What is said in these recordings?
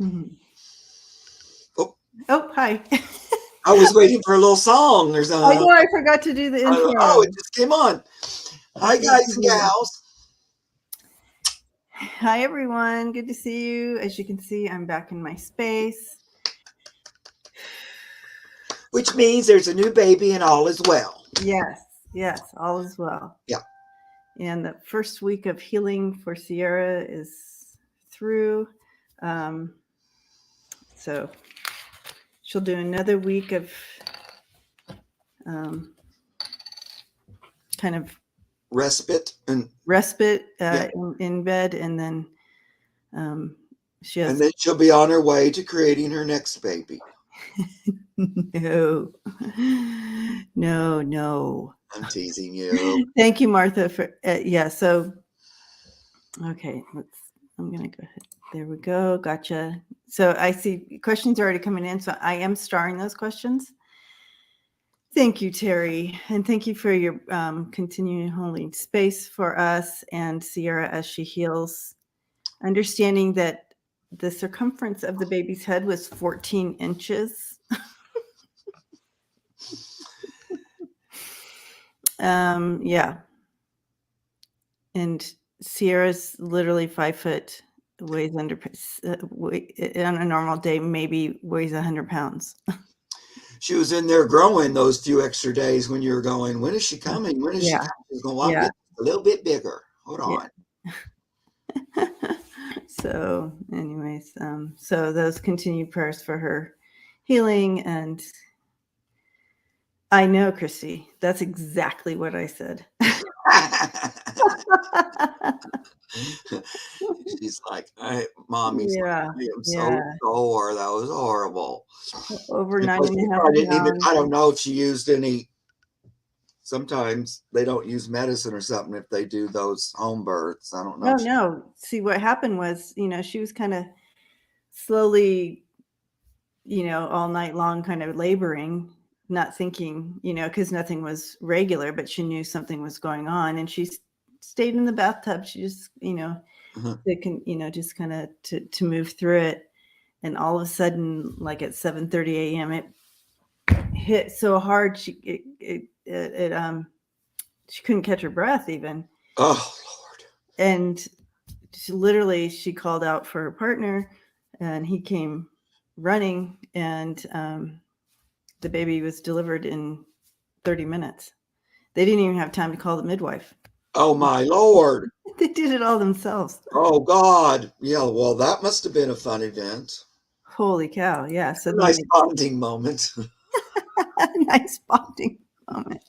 Mhm. Oh, Oh, hi. I was waiting for a little song. There's I a know I forgot to do the oh, it intro. just came on. I Hi forgot guys to and do the gals. Hi, everyone. Good to see you. As you can see, I'm back in my space. Which means there's a new baby and all is well. Yes, yes, all is well. Yeah. And the first week of healing for Sierra is through. Um, so she'll do another week of um, kind of Respite and respite yeah. in bed, and then um, she And has then she'll be on her way to creating her next baby. no, no. I'm teasing you. Thank you, Martha. For yeah. So okay, I'm gonna go ahead. There we go. Gotcha. So I see questions are already coming in. So I am starring those questions. Thank you, Terry, and thank you for your continuing holding space for us and Sierra as she heals. Understanding that the circumference of the baby's head was 14 inches. Yeah, and Sierra's literally 5 foot, weighs under on a normal day maybe weighs 100 pounds. She was in there growing those few extra days when you were going, when is she coming? When is she Yeah, coming? She's going, well, I'm yeah, getting a little bit bigger. Hold on. yeah. So, anyways, so those continued prayers for her healing, and I know, Christy, that's exactly what I said. She's like, mommy's Yeah, like, I am so yeah, sore. That was horrible. over And nine plus, and she a half probably didn't even, pounds. I don't know if she used any. Sometimes they don't use medicine or something if they do those home births. I don't know No, if she, no. See, what happened was, she was kind of slowly, all night long, kind of laboring, not thinking, because nothing was regular, but she knew something was going on, and she stayed in the bathtub. She just, uh-huh. they can, just kind of to move through it. And all of a sudden, like at 7:30 a.m., it hit so hard she couldn't catch her breath even. Oh, Lord. And she called out for her partner, and he came running, and the baby was delivered in 30 minutes. They didn't even have time to call the midwife. Oh, my Lord. They did it all themselves. Oh, God. Yeah, well, that must have been a fun event. Holy cow. Yeah. So A then nice bonding moment nice bonding moment.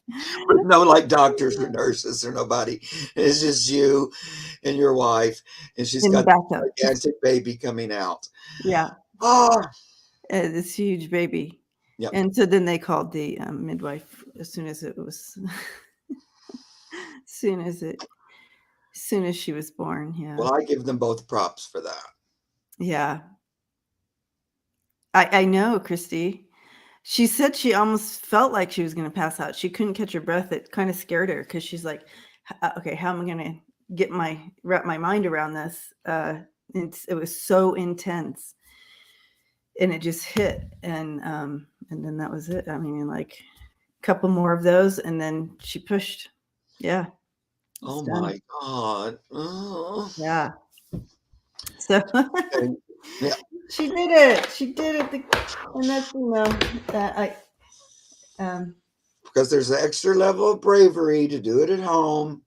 with no like doctors or nurses or nobody. It's just you and your wife, and she's In the got bathtub. this gigantic baby coming out. Yeah. Oh, This huge baby. yep. And so then they called the midwife as soon as it was, soon as it, as soon as she was born. Yeah. Well, I give them both props for that. Yeah. I know, Christy. She said she almost felt like she was going to pass out. She couldn't catch her breath. It kind of scared her because she's like, okay, how am I going to wrap my mind around this? It was so intense, and it just hit, and then that was it. I mean, like a couple more of those, and then she pushed. Yeah, it's Oh done. my God. Oh. Yeah. So And, yeah, she did it. She did it, and that's that I because there's an extra level of bravery to do it at home.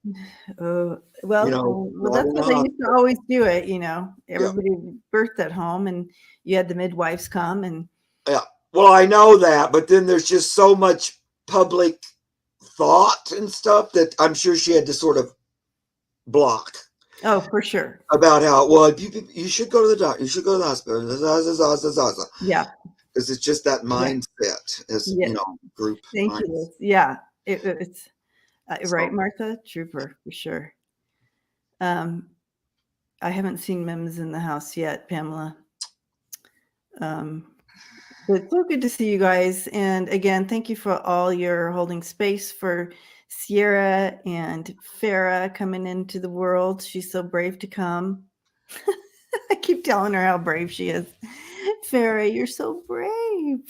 Oh, well, Not that's in how the they used to hospital. always do it. Yeah. Everybody birthed at home, and you had the midwives come, and Yeah. Well, I know that, but then there's just so much public thought and stuff that I'm sure she had to sort of block oh, for sure. about how, well, you should go to the doctor, you should go to the hospital, Yeah, because it's just that yeah, mindset as, yeah. group Thank you, minds. Liz. Yeah, it's right, So, Martha. Trooper for sure. Um, I haven't seen Mims in the house yet, Pamela. Um, but it's so good to see you guys. And again, thank you for all your holding space for Sierra and Farah coming into the world. She's so brave to come. I keep telling her how brave she is. Farrah, you're so brave.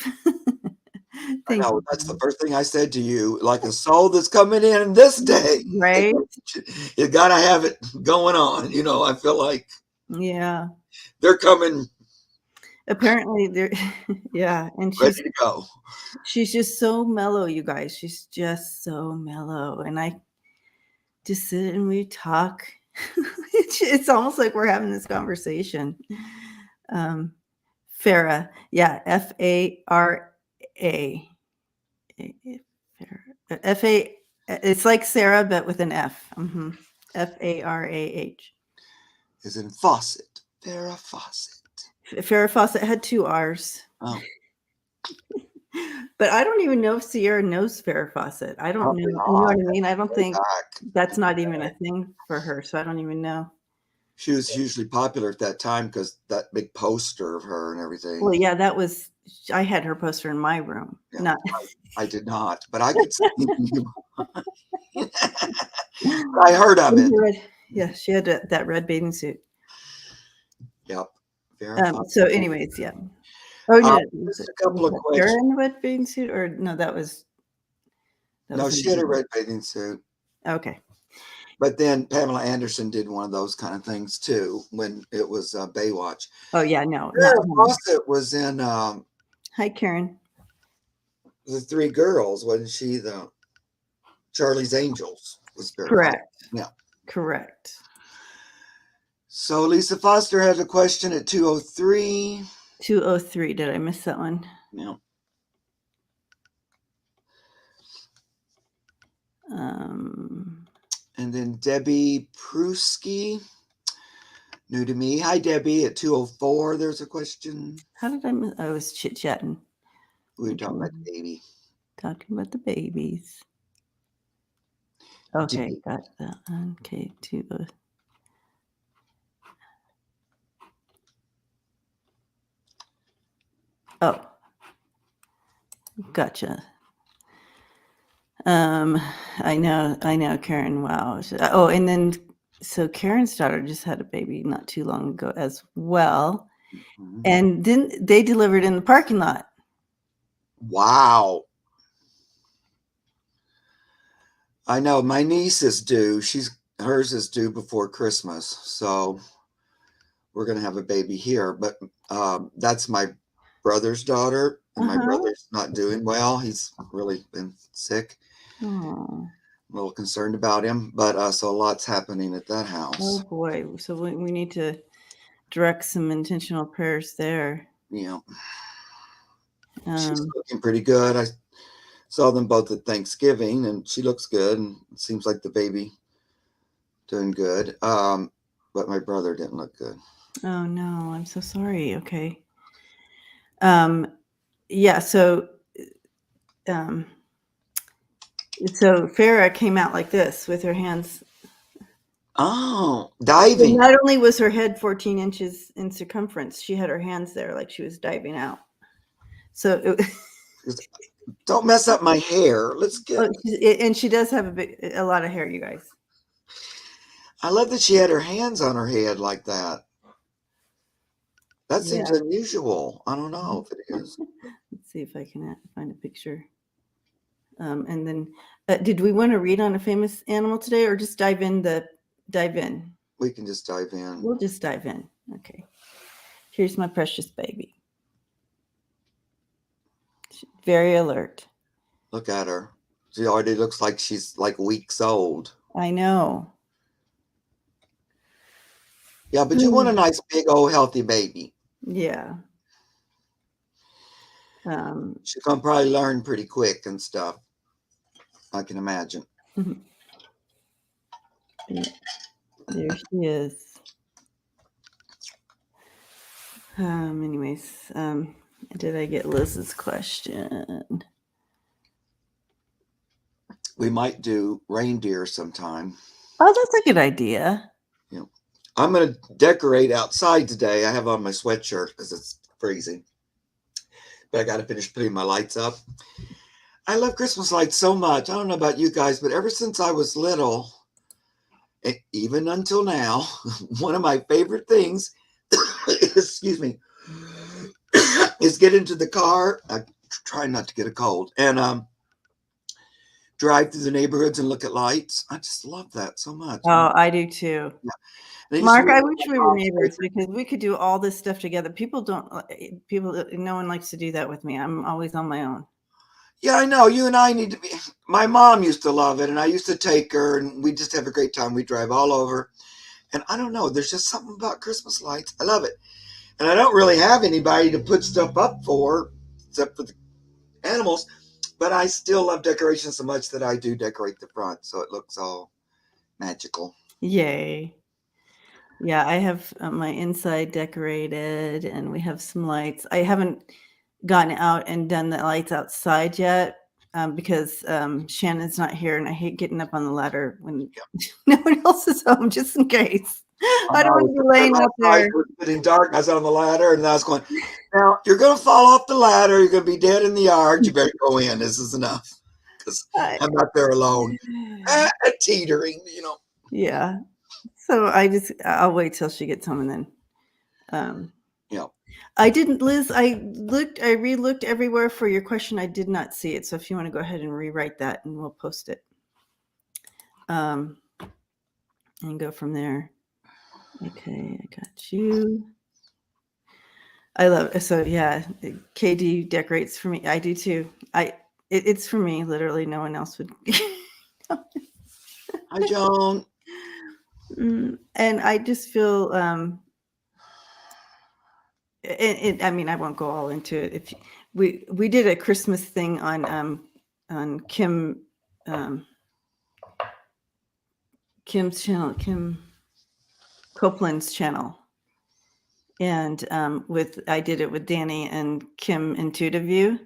I Thank know. you. That's the first thing I said to you. Like a soul that's coming in this day. Right? You got to have it going on. I feel like Yeah. they're coming Apparently they're yeah, and ready to go. she's just so mellow, you guys. She's just so mellow. And I just sit and we talk. It's almost like we're having this conversation. Um, Farah, yeah, F-A-R-A. F-A, it's like Sarah, but with an F. F-A-R-A-H. Is in Fawcett. Farrah Fawcett. Farrah Fawcett had 2 R's. Oh. But I don't even know if Sierra knows Farrah Fawcett. I don't know. You know what I mean? I don't think that's not even a thing for her. So I don't even know. She was hugely popular at that time because that big poster of her and everything. Well, yeah, I had her poster in my room. Yeah, Not. I did not, but I could see. I heard of it. Yeah, she had that red bathing suit. Yep. So, anyways, yeah. Oh no, just a couple of questions. Sarah in the red bathing suit, or no? That was. No, she had a red bathing suit. Okay. But then Pamela Anderson did one of those kind of things too when it was Baywatch. Oh yeah, no. Farrah Fawcett was in. Hi, Karen. The 3 girls, wasn't she? The Charlie's Angels was Farrah Correct. Fawcett. Yeah. Correct. So Lisa Foster has a question at 2:03. 2:03. Did I miss that one? Yeah. And then Debbie Prusky, new to me. Hi, Debbie. At 2:04, there's a question. How did I miss? I was chit-chatting. We were talking about the baby. Talking about the babies. Okay, got that. Okay, 2:03. Oh, gotcha. I know, Karen. Wow. Oh, and then so Karen's daughter just had a baby not too long ago as well, and didn't they delivered in the parking lot? Wow. I know my niece is due. Hers is due before Christmas, so we're gonna have a baby here. But that's my brother's daughter, and my brother's not doing well. He's really been sick. Oh. I'm a little concerned about him, but so a lot's happening at that house. Oh boy, so we need to direct some intentional prayers there. Yeah, she's looking pretty good. I saw them both at Thanksgiving, and she looks good, and it seems like the baby doing good. But my brother didn't look good. Oh no, I'm so sorry. Okay. Yeah, so Farrah came out like this with her hands. Oh, diving. Not only was her head 14 inches in circumference, she had her hands there like she was diving out. So don't mess up my hair. Let's get. And she does have a lot of hair, you guys. I love that she had her hands on her head like that. That seems unusual. I don't know if it is. Let's see if I can find a picture. And then, did we want to read on a famous animal today, or just dive in? We can just dive in. We'll just dive in. Okay. Here's my precious baby. She's very alert. Look at her. She already looks like she's like weeks old. I know. Yeah, but you want a nice, big, old, healthy baby. Yeah. She's gonna probably learn pretty quick and stuff. I can imagine. Yeah. There she is. Anyways, did I get Liz's question? We might do reindeer sometime. Oh, that's a good idea. Yeah. I'm going to decorate outside today. I have on my sweatshirt because it's freezing. But I got to finish putting my lights up. I love Christmas lights so much. I don't know about you guys, but ever since I was little, even until now, one of my favorite things, excuse me, is get into the car. I try not to get a cold, and drive through the neighborhoods and look at lights. I just love that so much. Oh, I do too. Yeah. They used to Mark, be I at wish my we were mom's neighbors place. because we could do all this stuff together. People don't, no one likes to do that with me. I'm always on my own. Yeah, I know. You and I need to be. My mom used to love it, and I used to take her, and we just have a great time. We drive all over. And I don't know, there's just something about Christmas lights. I love it. And I don't really have anybody to put stuff up for, except for the animals. But I still love decorations so much that I do decorate the front so it looks all magical. Yay. Yeah, I have my inside decorated and we have some lights. I haven't gotten out and done the lights outside yet because Shannon's not here and I hate getting up on the ladder when no one else is home just in case. I don't want to be laying out there. It was getting dark. I was on the ladder and I was going, now you're going to fall off the ladder. You're going to be dead in the yard. You better go in. This is enough because I'm not there alone. Teetering, Yeah. So I'll wait till she gets home and then I didn't, Liz, I re-looked everywhere for your question. I did not see it. So if you want to go ahead and rewrite that and we'll post it. And go from there. Okay, I got you. I love it. So yeah, KD decorates for me. I do too. It's for me. Literally, no one else would. Hi, Joan. And I just feel I mean, I won't go all into it. If we did a Christmas thing on Kim's channel, Kim Copeland's channel, and I did it with Danny and Kim Intuitive View,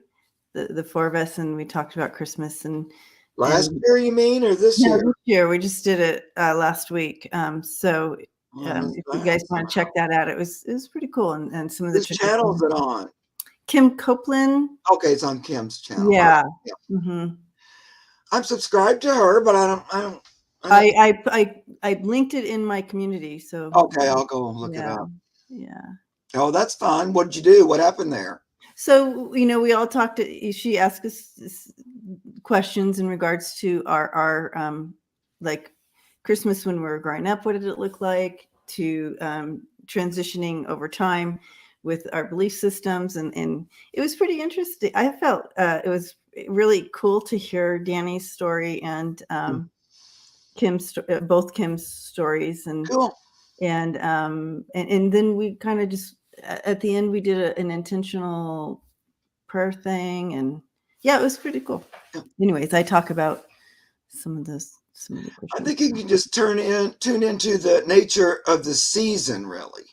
the four of us, and we talked about Christmas and last year, you mean, or this year? This year. We just did it last week. So if you guys want to check that out, it was pretty cool. And some of the channels it on. Kim Copeland. Okay, it's on Kim's channel. Yeah. Right. Yeah. Mm-hmm. I'm subscribed to her, but I linked it in my community. So okay, I'll go look it up. Yeah. Oh, that's fun. What did you do? What happened there? So we all talked. She asked us questions in regards to our like Christmas when we were growing up. What did it look like to transitioning over time with our belief systems, and it was pretty interesting. I felt it was really cool to hear Danny's story and both Kim's stories, and cool. And then we kind of just at the end we did an intentional prayer thing, and yeah, it was pretty cool. Yeah. Anyways, I talk about some of the questions. I think you can just tune into the nature of the season, really,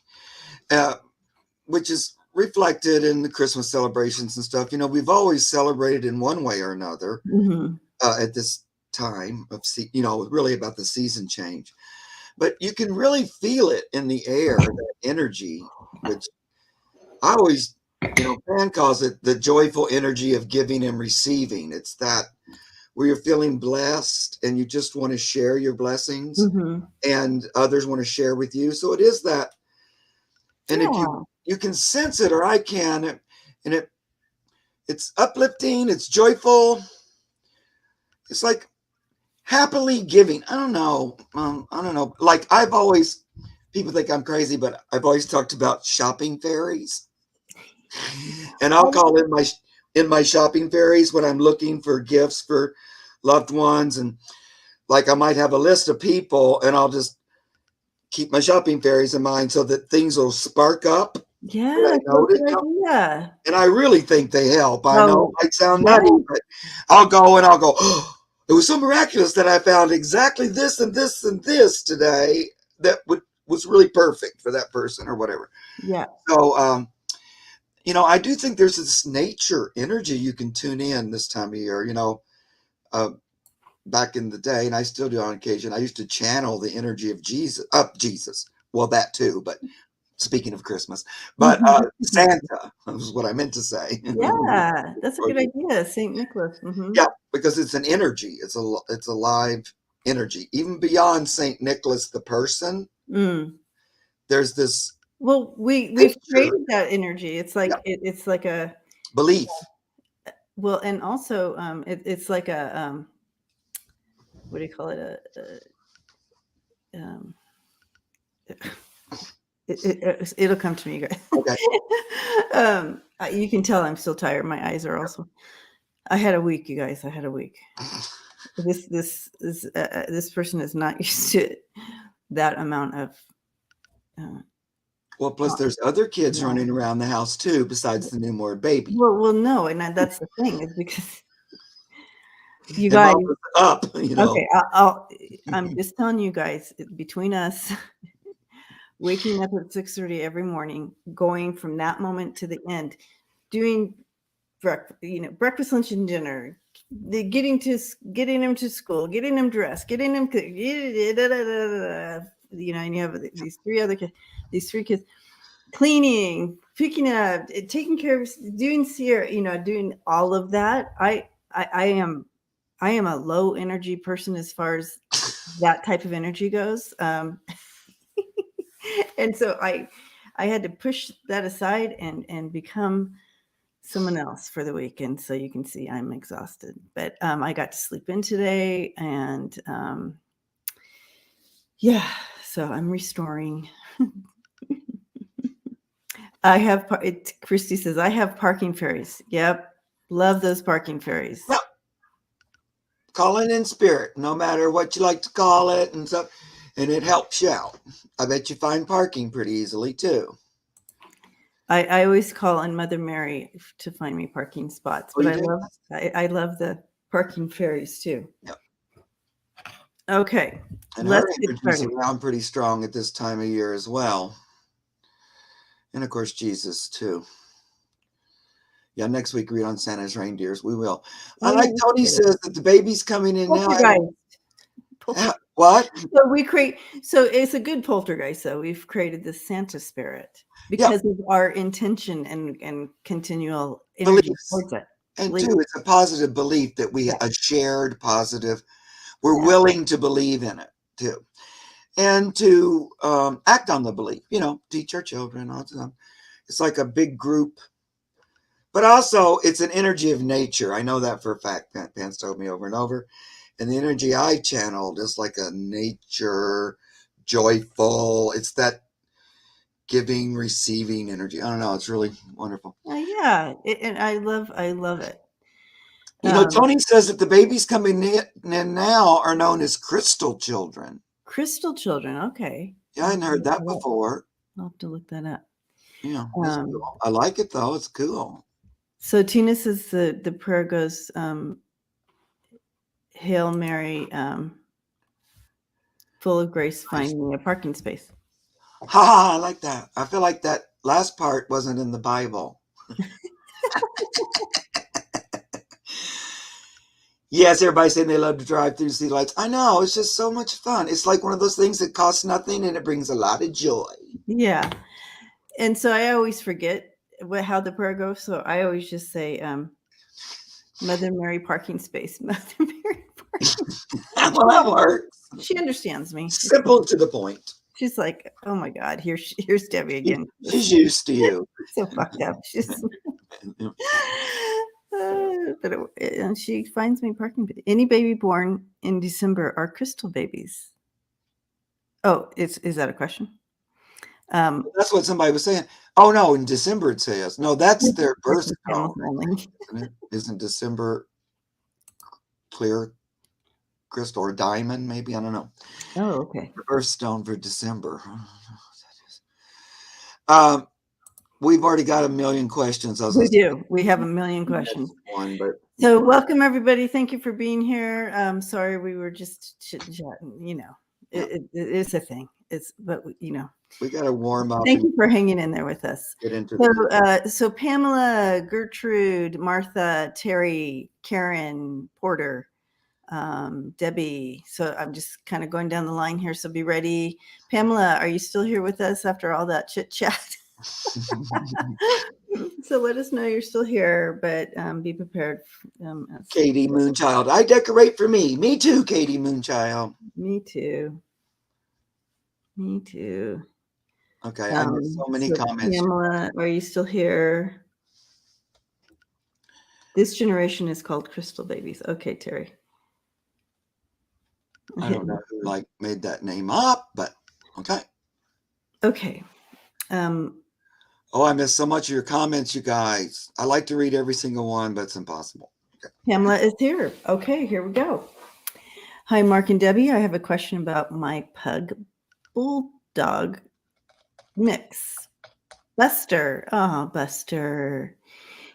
which is reflected in the Christmas celebrations and stuff. We've always celebrated in one way or another at this time of really about the season change. But you can really feel it in the air, that energy, which I always, Pan calls it the joyful energy of giving and receiving. It's that where you're feeling blessed and you just want to share your blessings and others want to share with you. So it is that. And if you can sense it, or I can, and it's uplifting, it's joyful. It's like happily giving. I don't know. Like people think I'm crazy, but I've always talked about shopping fairies. And I'll call in my shopping fairies when I'm looking for gifts for loved ones. And like I might have a list of people and I'll just keep my shopping fairies in mind so that things will spark up. Yeah, idea. And I really think they help. I know it might sound nutty, but I'll go, oh, it was so miraculous that I found exactly this and this and this today that was really perfect for that person or whatever. Yeah. So, I do think there's this nature energy you can tune in this time of year. Back in the day, and I still do on occasion, I used to channel the energy of Jesus. Well, that too, but speaking of Christmas, but Santa was what I meant to say. Yeah, that's a good idea. St. Nicholas. Yeah, because it's an energy. It's a live energy. Even beyond St. Nicholas, the person, there's this Well, we've Nature. created that energy. It's like Yeah. it's like a Belief. well, and also it's like a what do you call it? Um, it'll come to me, you guys. Okay. You can tell I'm still tired. My eyes are also. I had a week, you guys. I had a week. This person is not used to that amount of. Well, plus there's other kids Yeah. running around the house too, besides the newborn baby. Well, no, and that's the thing is because you And guys. mom was up, you know. Okay, I'm just telling you guys between us, waking up at 6:30 every morning, going from that moment to the end, doing breakfast, lunch, and dinner, getting him to school, getting him dressed, getting him, and you have these three kids, cleaning, picking up, taking care of, doing doing all of that. I am a low energy person as far as that type of energy goes. And so I had to push that aside and become someone else for the weekend. So you can see I'm exhausted, but I got to sleep in today, and yeah, so I'm restoring. Christy says I have parking fairies. Yep, love those parking fairies. Yep. Calling in spirit, no matter what you like to call it, and stuff, and it helps you out. I bet you find parking pretty easily too. I always call on Mother Mary to find me parking spots, but I love the parking fairies too. Yep. Okay, and let's her get energy's started. around pretty strong at this time of year as well, and of course Jesus too. Yeah, next week read on Santa's reindeers. We will. I like Tony says that the baby's coming in now. What? So it's a good poltergeist. So we've created this Santa spirit because of our intention and continual energy towards it. And two, it's a positive belief that we a shared positive. We're willing to believe in it too, and to act on the belief. Teach our children. It's like a big group. But also, it's an energy of nature. I know that for a fact. Pants told me over and over. And the energy I channeled is like a nature, joyful. It's that giving, receiving energy. I don't know. It's really wonderful. Yeah, and I love it. Tony says that the babies coming in now are known as crystal children. Crystal children. Okay. Yeah, I hadn't heard that before. I'll have to look that up. Yeah, that's cool. I like it though. It's cool. So Tina says the prayer goes, Hail Mary, full of grace, find me a parking space. Ha! I like that. I feel like that last part wasn't in the Bible. Yes, everybody's saying they love to drive through city lights. I know. It's just so much fun. It's like one of those things that costs nothing and it brings a lot of joy. Yeah. And so I always forget how the prayer goes. So I always just say, Mother Mary parking space. Mother Mary parking space. Well, that works. She understands me. Simple to the point. She's like, oh my God, here's Debbie again. She's used to you. So fucked up. And she finds me parking. Any baby born in December are crystal babies. Oh, is that a question? That's what somebody was saying. Oh no, in December it says. No, that's their birthstone. Isn't December clear crystal or diamond? Maybe, I don't know. Oh, okay. The birthstone for December. We've already got a million questions. We do. We have a million questions. So welcome everybody. Thank you for being here. Sorry, we were just chit-chatting. It's a thing. But we got to warm up. Thank you for hanging in there with us. Get into so Pamela, Gertrude, Martha, Terry, Karen, Porter, Debbie. So I'm just kind of going down the line here. So be ready. Pamela, are you still here with us after all that chit chat? So let us know you're still here, but be prepared. Katie Moonchild, I decorate for me. Me too, Katie Moonchild. Me too. Okay, I missed so many So comments. Pamela, are you still here? This generation is called crystal babies. Okay, Terry. I don't know who like made that name up, but okay. Okay. Oh, I missed so much of your comments, you guys. I like to read every single one, but it's impossible. Okay. Pamela is here. Okay, here we go. Hi, Mark and Debbie. I have a question about my pug bulldog mix. Buster. Oh, Buster.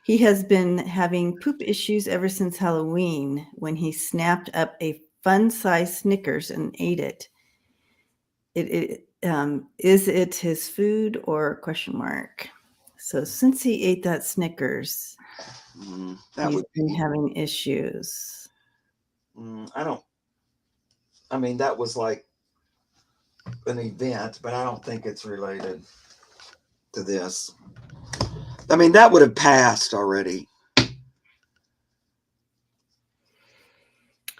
He has been having poop issues ever since Halloween when he snapped up a fun-sized Snickers and ate it. Is it his food or question mark? So since he ate that Snickers, That he's would been be. having issues. I mean, that was like an event, but I don't think it's related to this. I mean, that would have passed already.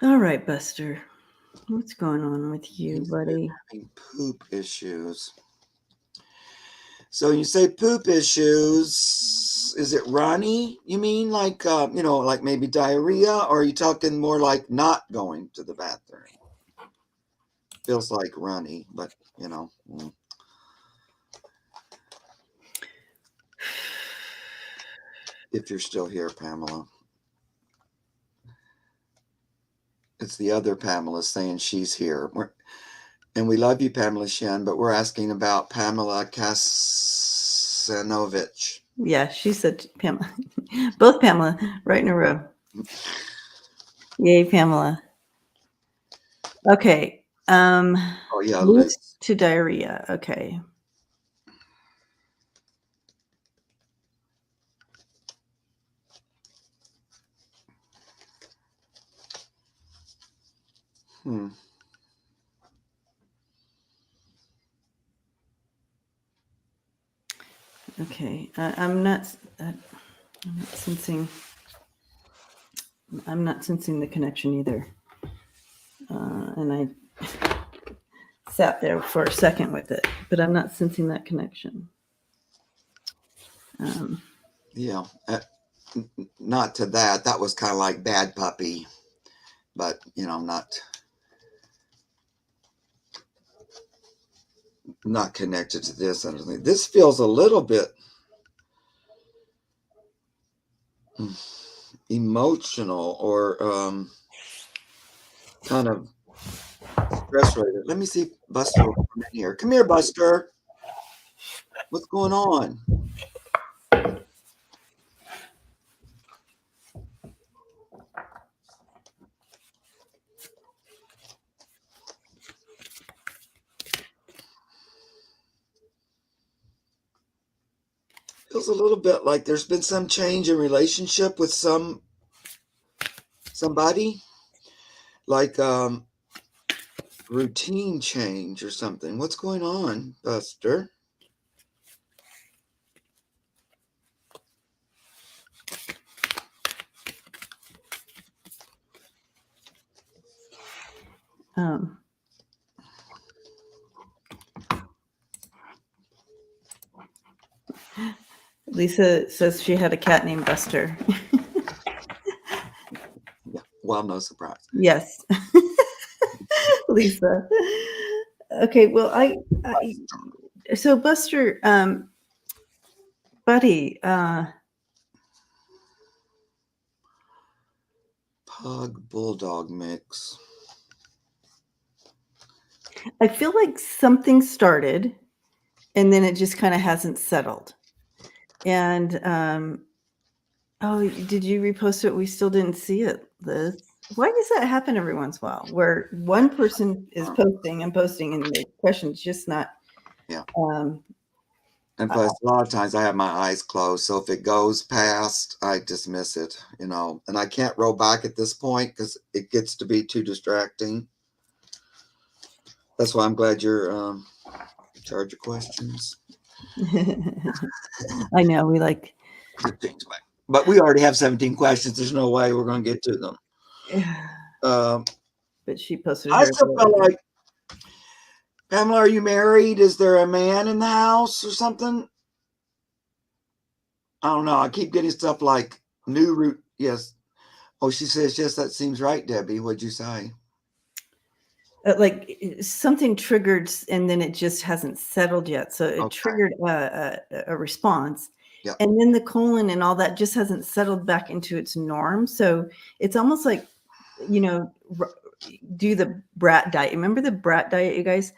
All right, Buster. What's going on with you, He's buddy? having poop issues. So you say poop issues. Is it runny? You mean like, like maybe diarrhea? Or are you talking more like not going to the bathroom? Feels like runny, but, If you're still here, Pamela. It's the other Pamela saying she's here. And we love you, Pamela Shen, but we're asking about Pamela Kasanovich. Yeah, she said Pamela. Both Pamela, right in a row. Yay, Pamela. Okay. Oh, yeah, Linked Liz. to diarrhea. Okay. Okay. I'm not sensing. I'm not sensing the connection either. And I sat there for a second with it, but I'm not sensing that connection. Yeah, not to that. That was kind of like bad puppy, but not connected to this. I don't think this feels a little bit emotional or kind of stress related. Let me see if Buster will come in here. Come here, Buster. What's going on? Feels a little bit like there's been some change in relationship with somebody, like routine change or something. What's going on, Buster? Lisa says she had a cat named Buster. Yeah, well, no surprise. Yes. Lisa. Okay, well, so Buster, buddy, Pug bulldog mix. I feel like something started and then it just kind of hasn't settled. And oh, did you repost it? We still didn't see it, Liz. Why does that happen every once in a while where one person is posting and posting and the question's just not And plus, a lot of times I have my eyes closed. So if it goes past, I dismiss it, and I can't roll back at this point because it gets to be too distracting. That's why I'm glad you're in charge of questions. I know we like, but we already have 17 questions. There's no way we're going to get to them. but she posted. I still feel like Pamela, are you married? Is there a man in the house or something? I don't know. I keep getting stuff like new route. Yes. Oh, she says, yes, that seems right, Debbie. What'd you say? Like something triggered and then it just hasn't settled yet. So it Okay. triggered a response. Yep. And then the colon and all that just hasn't settled back into its norm. So it's almost like, do the brat diet. Remember the brat diet, you guys?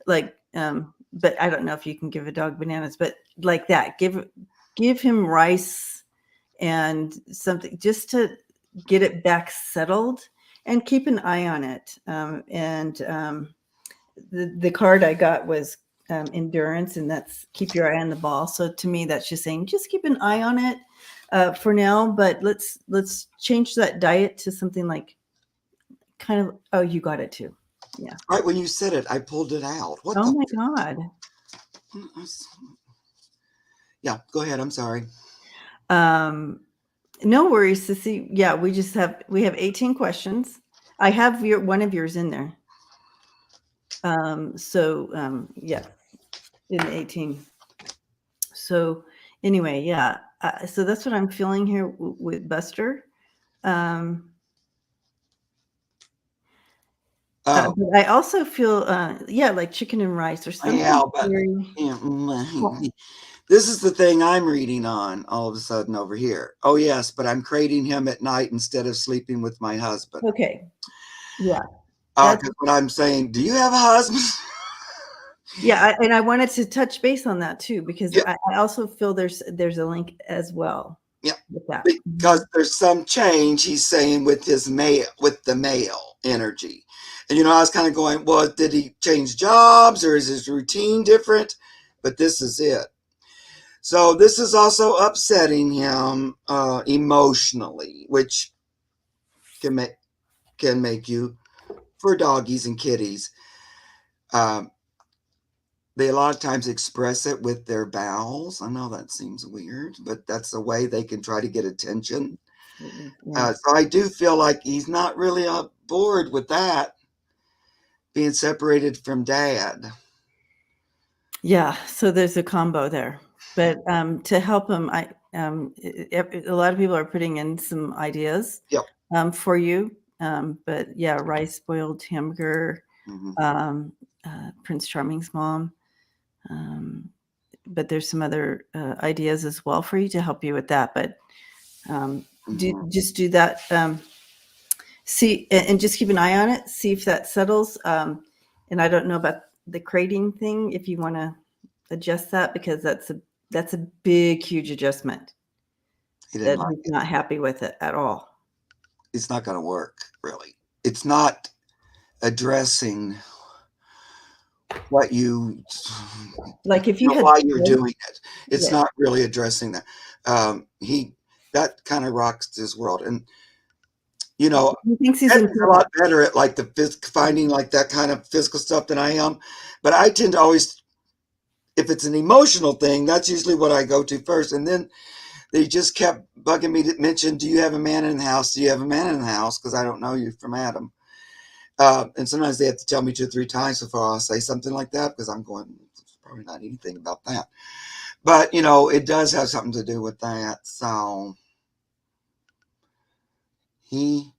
Like, but I don't know if you can give a dog bananas, but like that, give him rice and something just to get it back settled and keep an eye on it. The card I got was endurance, and that's keep your eye on the ball. So to me, that's just saying, just keep an eye on it for now, but let's change that diet to something like kind of, oh, you got it too. Yeah. Right when you said it, I pulled it out. What Oh the? my God. Yeah, go ahead. I'm sorry. No worries, Sissy. Yeah, we have 18 questions. I have one of yours in there. Yeah, in the 18. So anyway, yeah. So that's what I'm feeling here with Buster. But I also feel, like chicken and rice or something. Yeah, but Well, this is the thing I'm reading on all of a sudden over here. Oh, yes, but I'm crating him at night instead of sleeping with my husband. okay. Yeah. Because when I'm saying, do you have a husband? Yeah, and I wanted to touch base on that too, because Yeah. I also feel there's a link as well. Yeah, with that. because there's some change he's saying with the male energy. And I was kind of going, well, did he change jobs or is his routine different? But this is it. So this is also upsetting him emotionally, which can make you, for doggies and kitties, they a lot of times express it with their bowels. I know that seems weird, but that's the way they can try to get attention. Yeah. So I do feel like he's not really on board with that, being separated from dad. Yeah, so there's a combo there. But to help him, a lot of people are putting in some ideas Yep. For you. But yeah, rice, boiled hamburger, Mm-hmm. Prince Charming's mom. But there's some other ideas as well for you to help you with that. But just do that. See, and just keep an eye on it. See if that settles. And I don't know about the crating thing, if you want to adjust that, because that's a big, huge adjustment. He didn't like He's it. not happy with it at all. It's not going to work, really. It's not addressing what you Like if you had why you're doing it. It's yeah. not really addressing that. That kind of rocks his world. And He thinks he's in Ed's a lot trouble. better at like finding like that kind of physical stuff than I am. But I tend to always, if it's an emotional thing, that's usually what I go to first. And then they just kept bugging me to mention, do you have a man in the house? Do you have a man in the house? Because I don't know you from Adam. And sometimes they have to tell me 2 or 3 times before I'll say something like that, because I'm going, it's probably not anything about that. But, it does have something to do with that. So he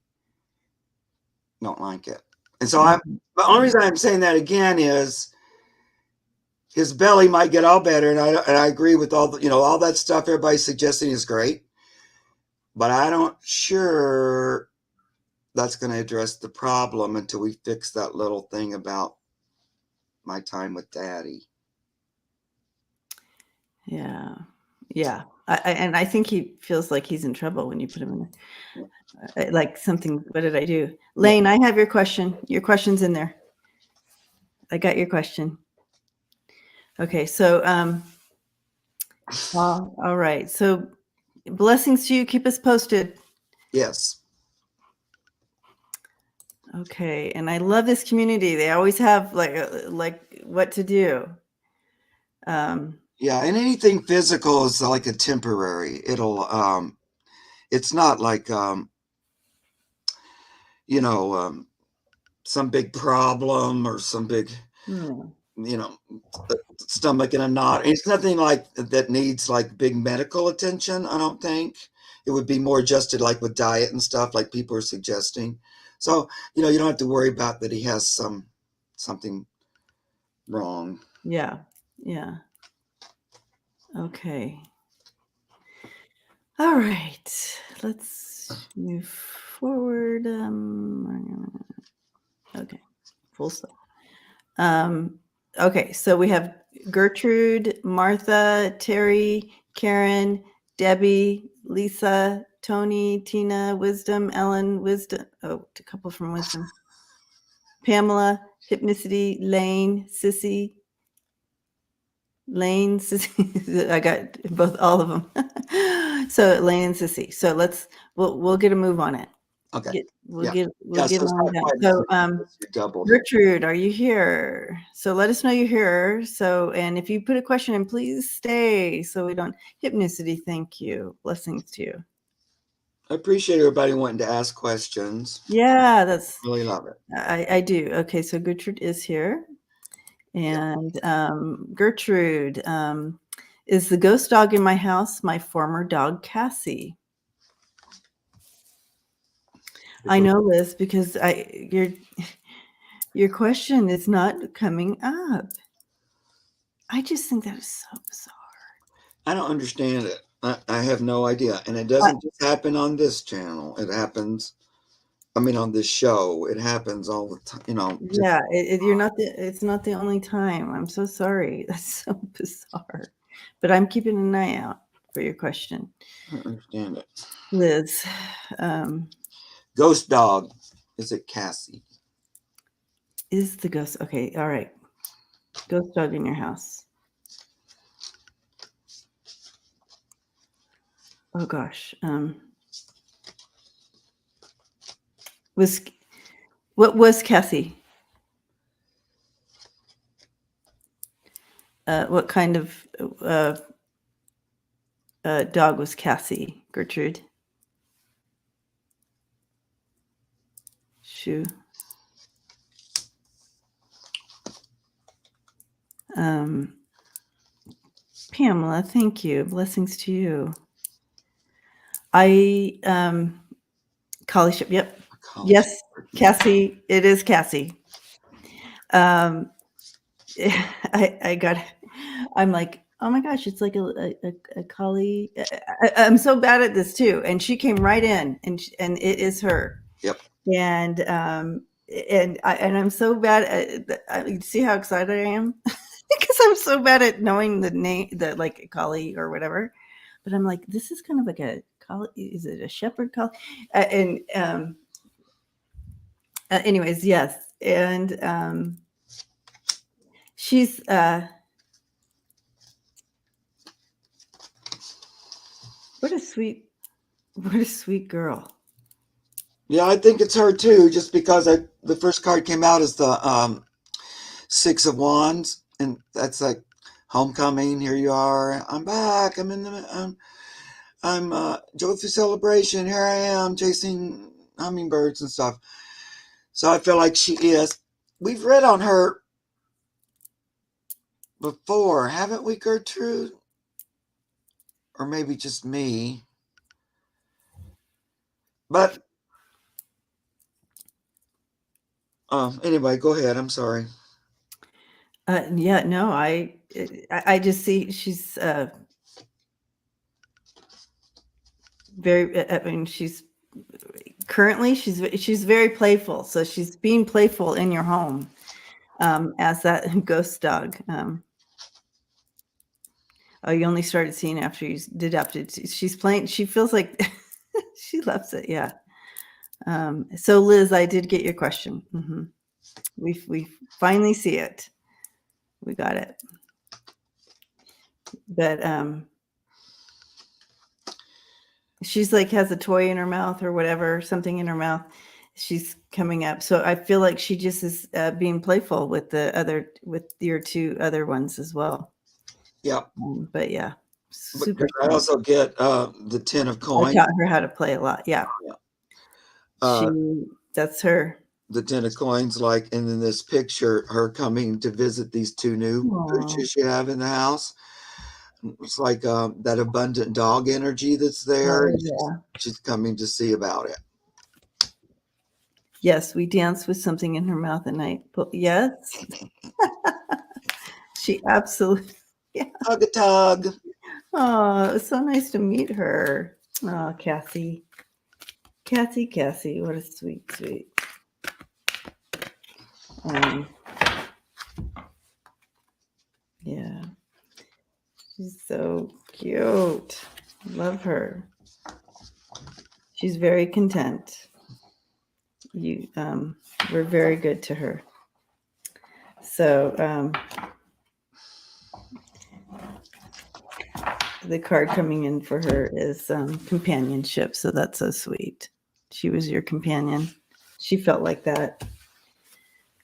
don't like it. And so the only reason I'm saying that again is his belly might get all better. And I agree with all all that stuff everybody's suggesting is great. But I don't sure that's going to address the problem until we fix that little thing about my time with daddy. Yeah. Yeah. And I think he feels like he's in trouble when you put him in there. Like something, what did I do? Lane, I have your question. Your question's in there. I got your question. Okay. So, all right. So blessings to you. Keep us posted. Yes. Okay. And I love this community. They always have like what to do. Yeah. And anything physical is like a temporary. It's not like, some big problem or some big, stomach in a knot. It's nothing like that needs like big medical attention. I don't think it would be more adjusted like with diet and stuff like people are suggesting. So, you don't have to worry about that he has something wrong. Yeah. Yeah. Okay. All right. Let's move forward. Okay. Full stop. Okay. So we have Gertrude, Martha, Terry, Karen, Debbie, Lisa, Tony, Tina, Wisdom, Ellen, Wisdom. Oh, a couple from Wisdom. Pamela, Hypnicity, Lane, Sissy, Lane, Sissy. I got all of them. So Lane and Sissy. So we'll get a move on it. Okay. We'll Yeah. get So it's on not that. quite So you doubled. Gertrude, are you here? So let us know you're here. So, and if you put a question in, please stay so we don't. Hypnicity, thank you. Blessings to you. I appreciate everybody wanting to ask questions. Yeah, that's Really love it. I do. Okay, so Gertrude is here. And Gertrude, is the ghost dog in my house my former dog, Cassie? I know, Liz, because your question is not coming up. I just think that is so bizarre. I don't understand it. I have no idea. And it doesn't just happen on this channel. It happens, on this show. It happens all the time, Yeah, it's not the only time. I'm so sorry. That's so bizarre. But I'm keeping an eye out for your question. I don't understand it. Liz. Ghost dog. Is it Cassie? Is the ghost okay? All right. Ghost dog in your house. Oh gosh. What was Cassie? What kind of dog was Cassie, Gertrude? Shoo. Pamela, thank you. Blessings to you. Collie Ship. Yep. Yes, Cassie. It is Cassie. I got. I'm like, oh my gosh, it's like a collie. I'm so bad at this too. And she came right in, and it is her. Yep. And I'm so bad at. You see how excited I am because I'm so bad at knowing the name, like a collie or whatever. But I'm like, this is kind of like a collie. Is it a shepherd collie? Anyways, yes, and she's what a sweet girl. Yeah, I think it's her too, just because the first card came out as the Six of Wands, and that's like homecoming. Here you are. I'm back. I'm joyful celebration. Here I am chasing hummingbirds and stuff. So I feel like she is. We've read on her before, haven't we, Gertrude? Or maybe just me. But anyway, go ahead. I'm sorry. Yeah, no, I just see she's very. I mean, she's very playful. So she's being playful in your home as that ghost dog. Oh, you only started seeing after you adopted. She's playing. She feels like she loves it. Yeah. So Liz, I did get your question. Mm-hmm. We finally see it. We got it. But she's like has a toy in her mouth or whatever, something in her mouth. She's coming up. So I feel like she just is being playful with with your two other ones as well. Yeah. But yeah. Super. But I also get the 10 of coins. I taught her how to play a lot. Yeah. That's her. the 10 of coins, like, and in this picture, her coming to visit these two new Aw. pooches you have in the house. It's like that abundant dog energy that's there. Oh, yeah. She's coming to see about it. Yes, we danced with something in her mouth at night. But yes, she absolutely. Yeah. Hug a tug. Oh, it was so nice to meet her. Oh, Cassie. Cassie, what a sweet. Yeah, she's so cute. Love her. She's very content. We're very good to her. So, the card coming in for her is companionship. So that's so sweet. She was your companion. She felt like that.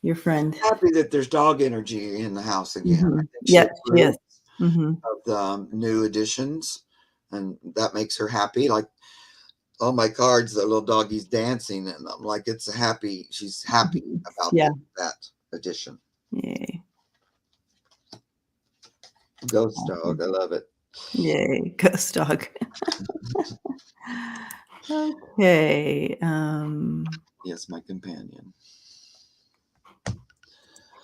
Your friend. Happy that there's dog energy in the house again. Mm-hmm. I think Yeah, she is. Mm-hmm. Of the new additions, and that makes her happy. Like all my cards, the little doggy's dancing, and I'm like, it's a happy. She's happy about that addition. Yay. Ghost dog, I love it. Yay, ghost dog. Okay. Yes, my companion.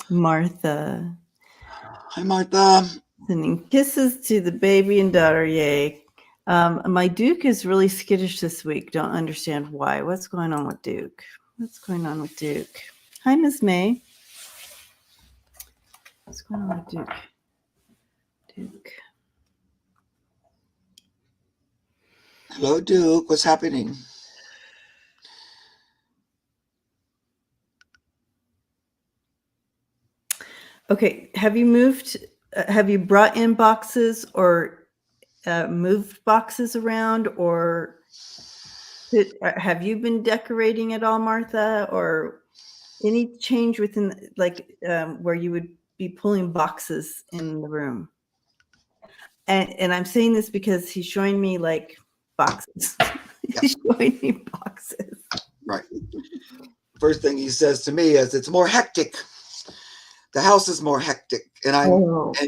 Martha. Hi, Martha. Sending kisses to the baby and daughter. Yay. My Duke is really skittish this week. Don't understand why. What's going on with Duke? Hi, Miss May. What's going on with Duke? Hello, Duke. What's happening? Okay. Have you moved? Have you brought in boxes or moved boxes around, or have you been decorating at all, Martha, or any change within where you would be pulling boxes in the room? And I'm saying this because he's showing me like boxes. He's showing me boxes. Right. First thing he says to me is, "It's more hectic. The house is more hectic, and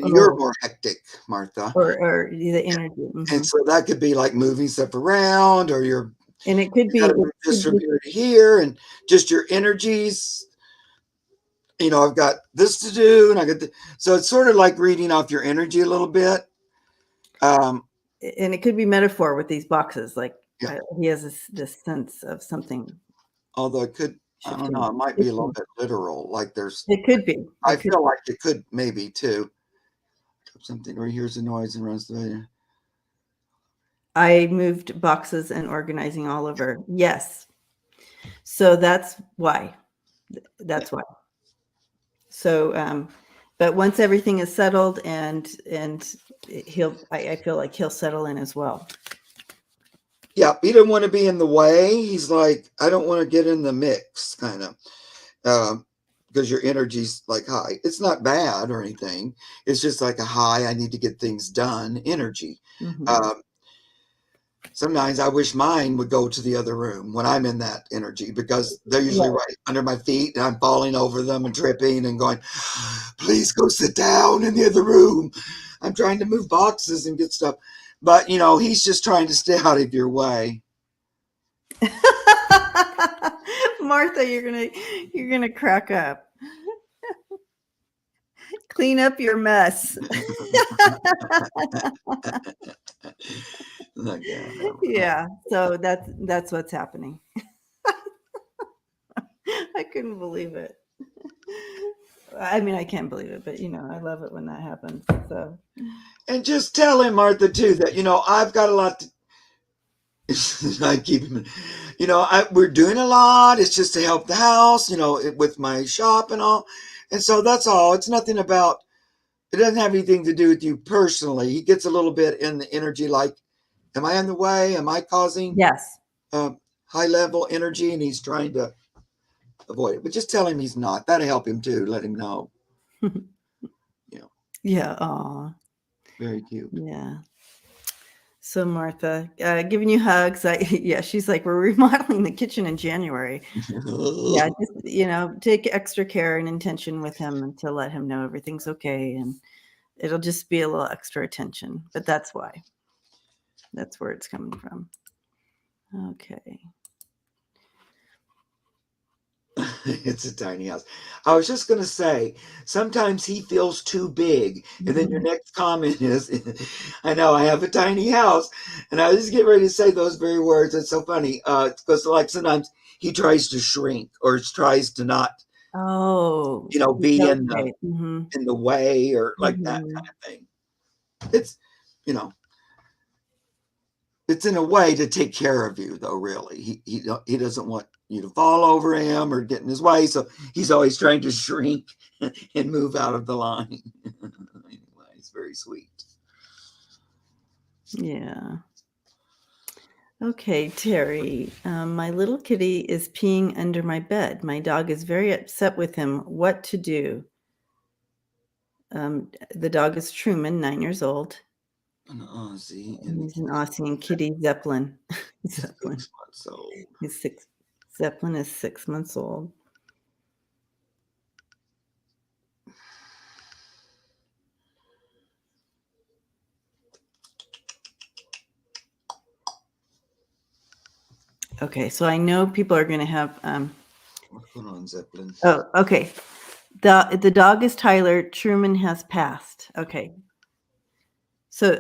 you're more hectic, Martha." Or the energy. Mm-hmm. And so that could be like moving stuff around, or and it could be this from here to here, and just your energies. I've got this to do, and I got so it's sort of like reading off your energy a little bit. And it could be metaphor with these boxes, like he has this sense of something. Although it could, I don't know, it might be a little bit literal. Like it could be. I feel like it could maybe too. Something where he hears a noise and runs the. I moved boxes and organizing all over. Yes. So that's why. Why. So, but once everything is settled and I feel like he'll settle in as well. Yeah, he didn't want to be in the way. He's like, I don't want to get in the mix, kind of, because your energy's like high. It's not bad or anything. It's just like a high, I need to get things done energy. Mm-hmm. Sometimes I wish mine would go to the other room when I'm in that energy, because they're usually right under my feet and I'm falling over them and tripping and going, please go sit down in the other room. I'm trying to move boxes and get stuff. But, he's just trying to stay out of your way. Martha, you're gonna crack up. Clean up your mess. Yeah, so that's what's happening. I couldn't believe it. I mean, I can't believe it, but I love it when that happens. So, and just tell him, Martha, too, that I've got a lot to. I keep him. We're doing a lot. It's just to help the house, with my shop and all, and so that's all. It's nothing about. It doesn't have anything to do with you personally. He gets a little bit in the energy, like, am I in the way? Am I causing? Yes. High level energy, and he's trying to avoid it. But just tell him he's not. That'll help him too. Let him know. Yeah. Aw. Very cute. Yeah. So Martha, giving you hugs. Yeah, she's like, we're remodeling the kitchen in January. Yeah, just, take extra care and intention with him to let him know everything's okay, and it'll just be a little extra attention. But that's why. That's where it's coming from. Okay. It's a tiny house. I was just going to say, sometimes he feels too big. And then your next comment is, I know I have a tiny house. And I was just getting ready to say those very words. It's so funny. Because like sometimes he tries to shrink or tries to not, Oh, be okay. in the way or like that Mhm. kind of thing. It's, you know, it's in a way to take care of you though, really. He doesn't want you to fall over him or get in his way. So he's always trying to shrink and move out of the line. Anyway, it's very sweet. Yeah. Okay, Terry. My little kitty is peeing under my bed. My dog is very upset with him. What to do? The dog is Truman, 9 years old. An Aussie And and he's an Aussie, and Kitty Zeppelin. Zeppelin. 6 months old. He's 6. Zeppelin is 6 months old. Okay, so I know people are going to have. What's going on, Zeppelin? Oh, okay. The dog is Tyler. Truman has passed. Okay. So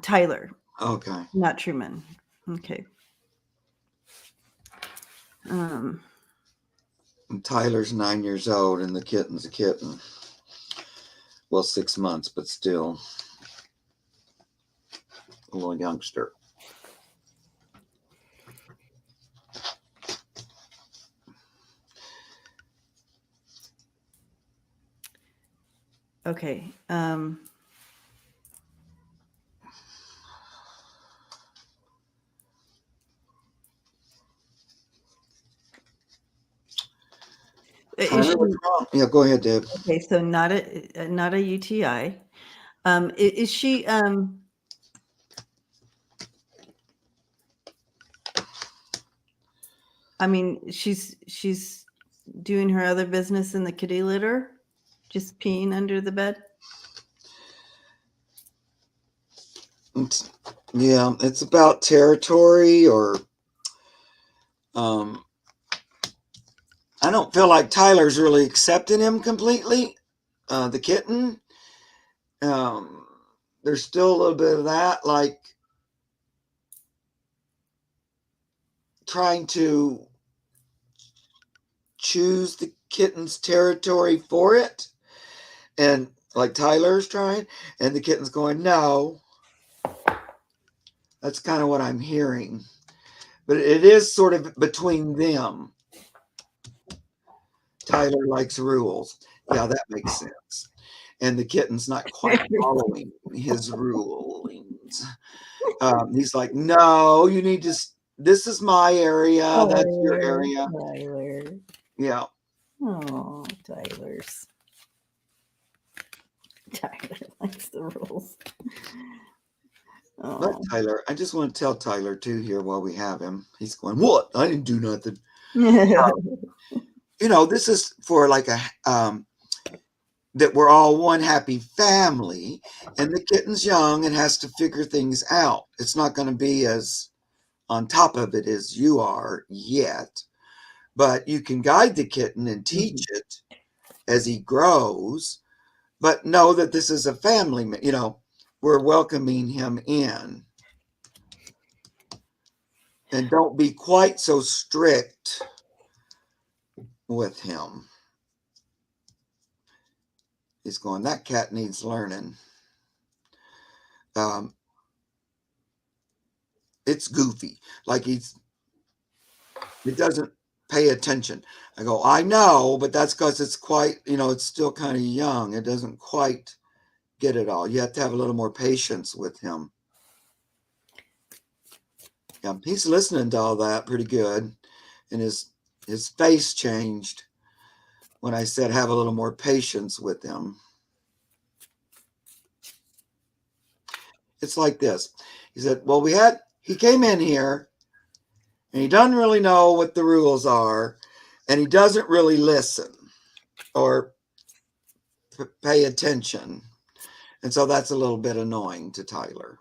Tyler, Okay. not Truman. Okay. And Tyler's 9 years old and the kitten's a kitten. Well, 6 months, but still a little youngster. Okay. Is Tyler, she what's wrong? Yeah, go ahead, Deb. okay? So not a UTI. Is she? I mean, she's doing her other business in the kitty litter, just peeing under the bed. It's about territory or I don't feel like Tyler's really accepting him completely. The kitten. There's still a little bit of that, like trying to choose the kitten's territory for it. And like Tyler's trying, and the kitten's going, no. That's kind of what I'm hearing. But it is sort of between them. Tyler likes rules. Yeah, that makes sense. And the kitten's not quite following his rulings. He's like, no, you need to, this is my area. That's your area. Tyler. Yeah. Oh, Tyler likes the rules. But Oh. Tyler, I just want to tell Tyler too here while we have him. He's going, what? I didn't do nothing. This is for like that we're all one happy family, and the kitten's young and has to figure things out. It's not going to be as on top of it as you are yet, but you can guide the kitten and teach it as he grows. But know that this is a family, we're welcoming him in. And don't be quite so strict with him. He's going, that cat needs learning. It's goofy. Like it doesn't pay attention. I go, I know, but that's because it's quite, it's still kind of young. It doesn't quite get it all. You have to have a little more patience with him. Yeah, he's listening to all that pretty good. And his face changed when I said have a little more patience with him. it's like this. He said, well, he came in here and he doesn't really know what the rules are, and he doesn't really listen or pay attention. And so that's a little bit annoying to Tyler.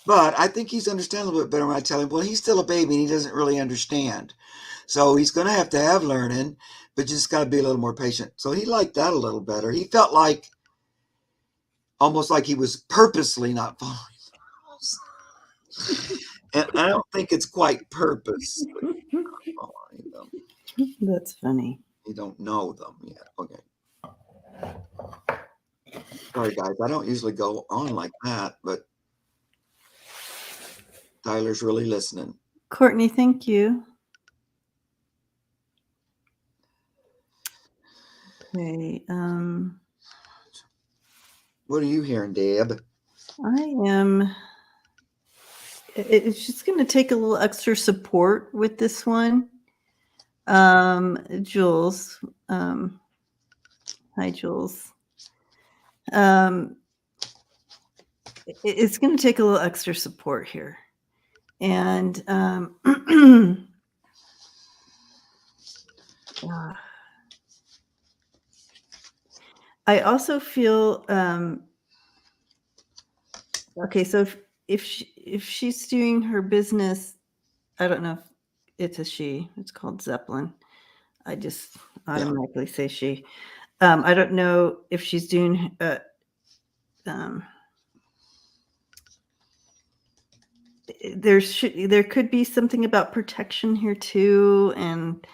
But I think he's understand a little bit better when I tell him, well, he's still a baby and he doesn't really understand. So he's going to have learning, but just got to be a little more patient. So he liked that a little better. He felt like almost like he was purposely not following the rules. And I don't think it's quite purpose. That's funny. You don't know them yet. Okay. Sorry, guys. I don't usually go on like that, but Tyler's really listening. Courtney, thank you. Okay. What are you hearing, Deb? I am. It's just going to take a little extra support with this one. Jules. Hi, Jules. It's going to take a little extra support here. And I also feel okay. So if she's doing her business, I don't know if it's a she. It's called Zeppelin. I just automatically say she. I don't know if she's doing. There could be something about protection here too, and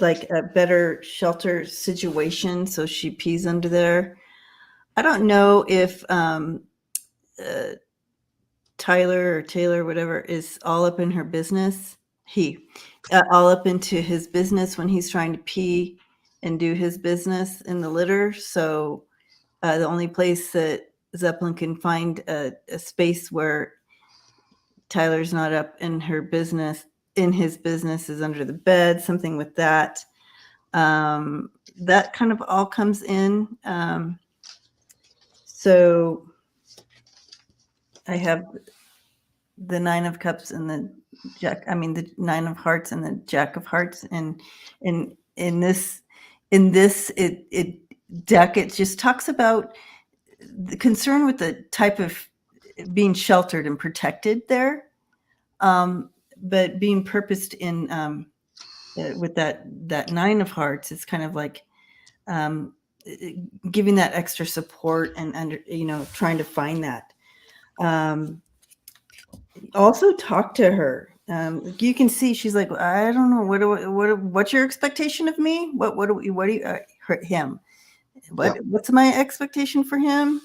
like a better shelter situation, so she pees under there. I don't know if Tyler or Taylor, whatever, is all up in her business. All up into his business when he's trying to pee and do his business in the litter. So the only place that Zeppelin can find a space where Tyler's not up in his business is under the bed, something with that. That kind of all comes in. So I have the 9 of Cups and the the 9 of Hearts and the Jack of Hearts, and in this deck, it just talks about the concern with the type of being sheltered and protected there, but being purposed in with that 9 of Hearts. It's kind of like giving that extra support and trying to find that. Also talk to her. You can see she's like, I don't know, what's your expectation of me? What do you him? What's my expectation for him?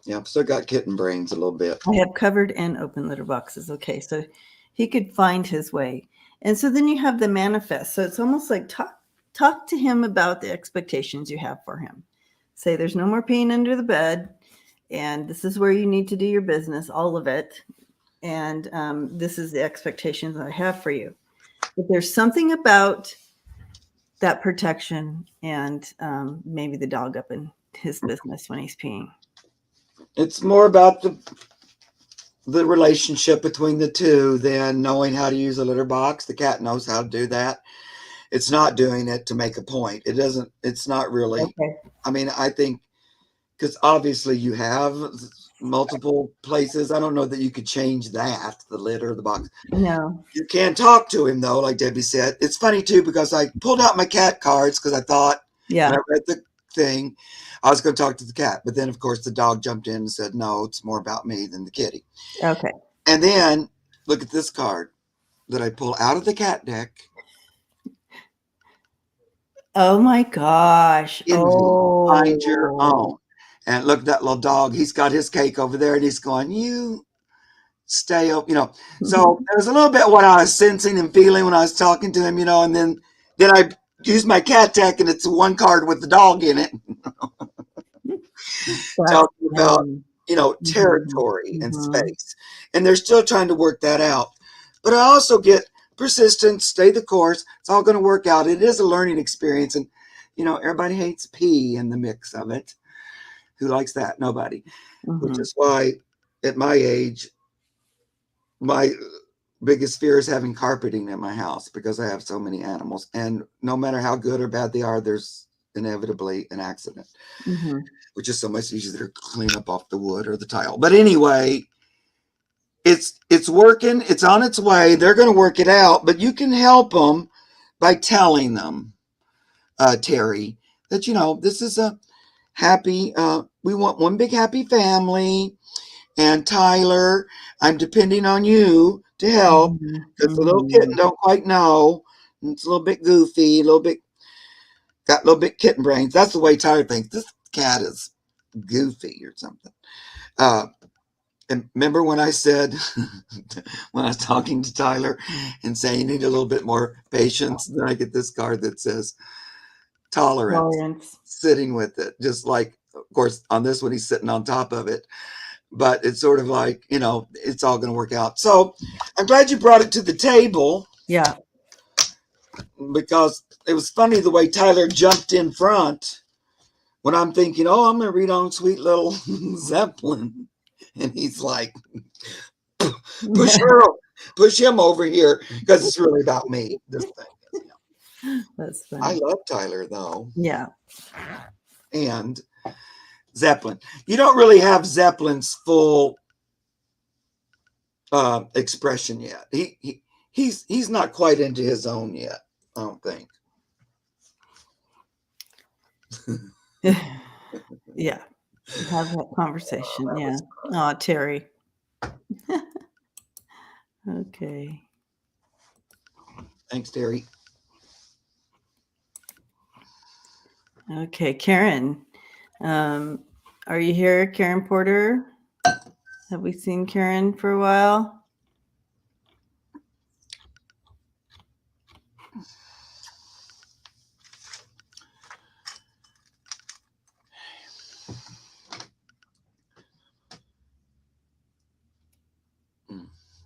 Yeah, I've still got kitten brains a little bit. I have covered and open litter boxes. Okay, so he could find his way. And so then you have the manifest. So it's almost like talk to him about the expectations you have for him. Say there's no more peeing under the bed, and this is where you need to do your business, all of it. And this is the expectations I have for you. But there's something about that protection and maybe the dog up in his business when he's peeing. It's more about the relationship between the two than knowing how to use a litter box. The cat knows how to do that. It's not doing it to make a point. It's not really. Okay. I mean, I think because obviously you have multiple places. I don't know that you could change that, the litter, the box. No. You can talk to him though, like Debbie said. It's funny too, because I pulled out my cat cards because I thought when I read the thing, I was going to talk to the cat. But then, of course, the dog jumped in and said, no, it's more about me than the kitty. Okay. And then look at this card that I pull out of the cat deck. Oh, my gosh. Find your own. And look at that little dog. He's got his cake over there, and he's going, you stay up, So there's a little bit of what I was sensing and feeling when I was talking to him, and then I used my cat deck, and it's one card with the dog in it. Talking about, territory and space. And they're still trying to work that out. But I also get persistence, stay the course. It's all going to work out. It is a learning experience. And everybody hates pee in the mix of it. Who likes that? Nobody. Which Mhm. is why at my age, my biggest fear is having carpeting in my house because I have so many animals. And no matter how good or bad they are, there's inevitably an accident, Mhm. which is so much easier to clean up off the wood or the tile. But anyway, it's working. It's on its way. They're going to work it out, but you can help them by telling them, Terry, that, this is a happy, we want one big happy family. And Tyler, I'm depending on you to help Mhm. because the little kitten Mhm. don't quite know. It's a little bit goofy, got a little bit kitten brains. That's the way Tyler thinks. This cat is goofy or something. Uh, and remember when I said, when I was talking to Tyler and saying you need a little bit more patience, then I get this card that says tolerance, Tolerance. sitting with it. Just like, of course, on this one, he's sitting on top of it. But it's sort of like, it's all going to work out. So I'm glad you brought it to the table Yeah. because it was funny the way Tyler jumped in front when I'm thinking, oh, I'm going to read on sweet little Zeppelin. And he's like, push her, push him over here because it's really about me. This thing. That's I funny. love Tyler though. Yeah. And Zeppelin. You don't really have Zeppelin's full expression yet. He's not quite into his own yet, I don't think. Yeah. Have that conversation. Yeah. Oh, Terry. Okay. Thanks, Terry. Okay, Karen. Are you here, Karen Porter? Have we seen Karen for a while?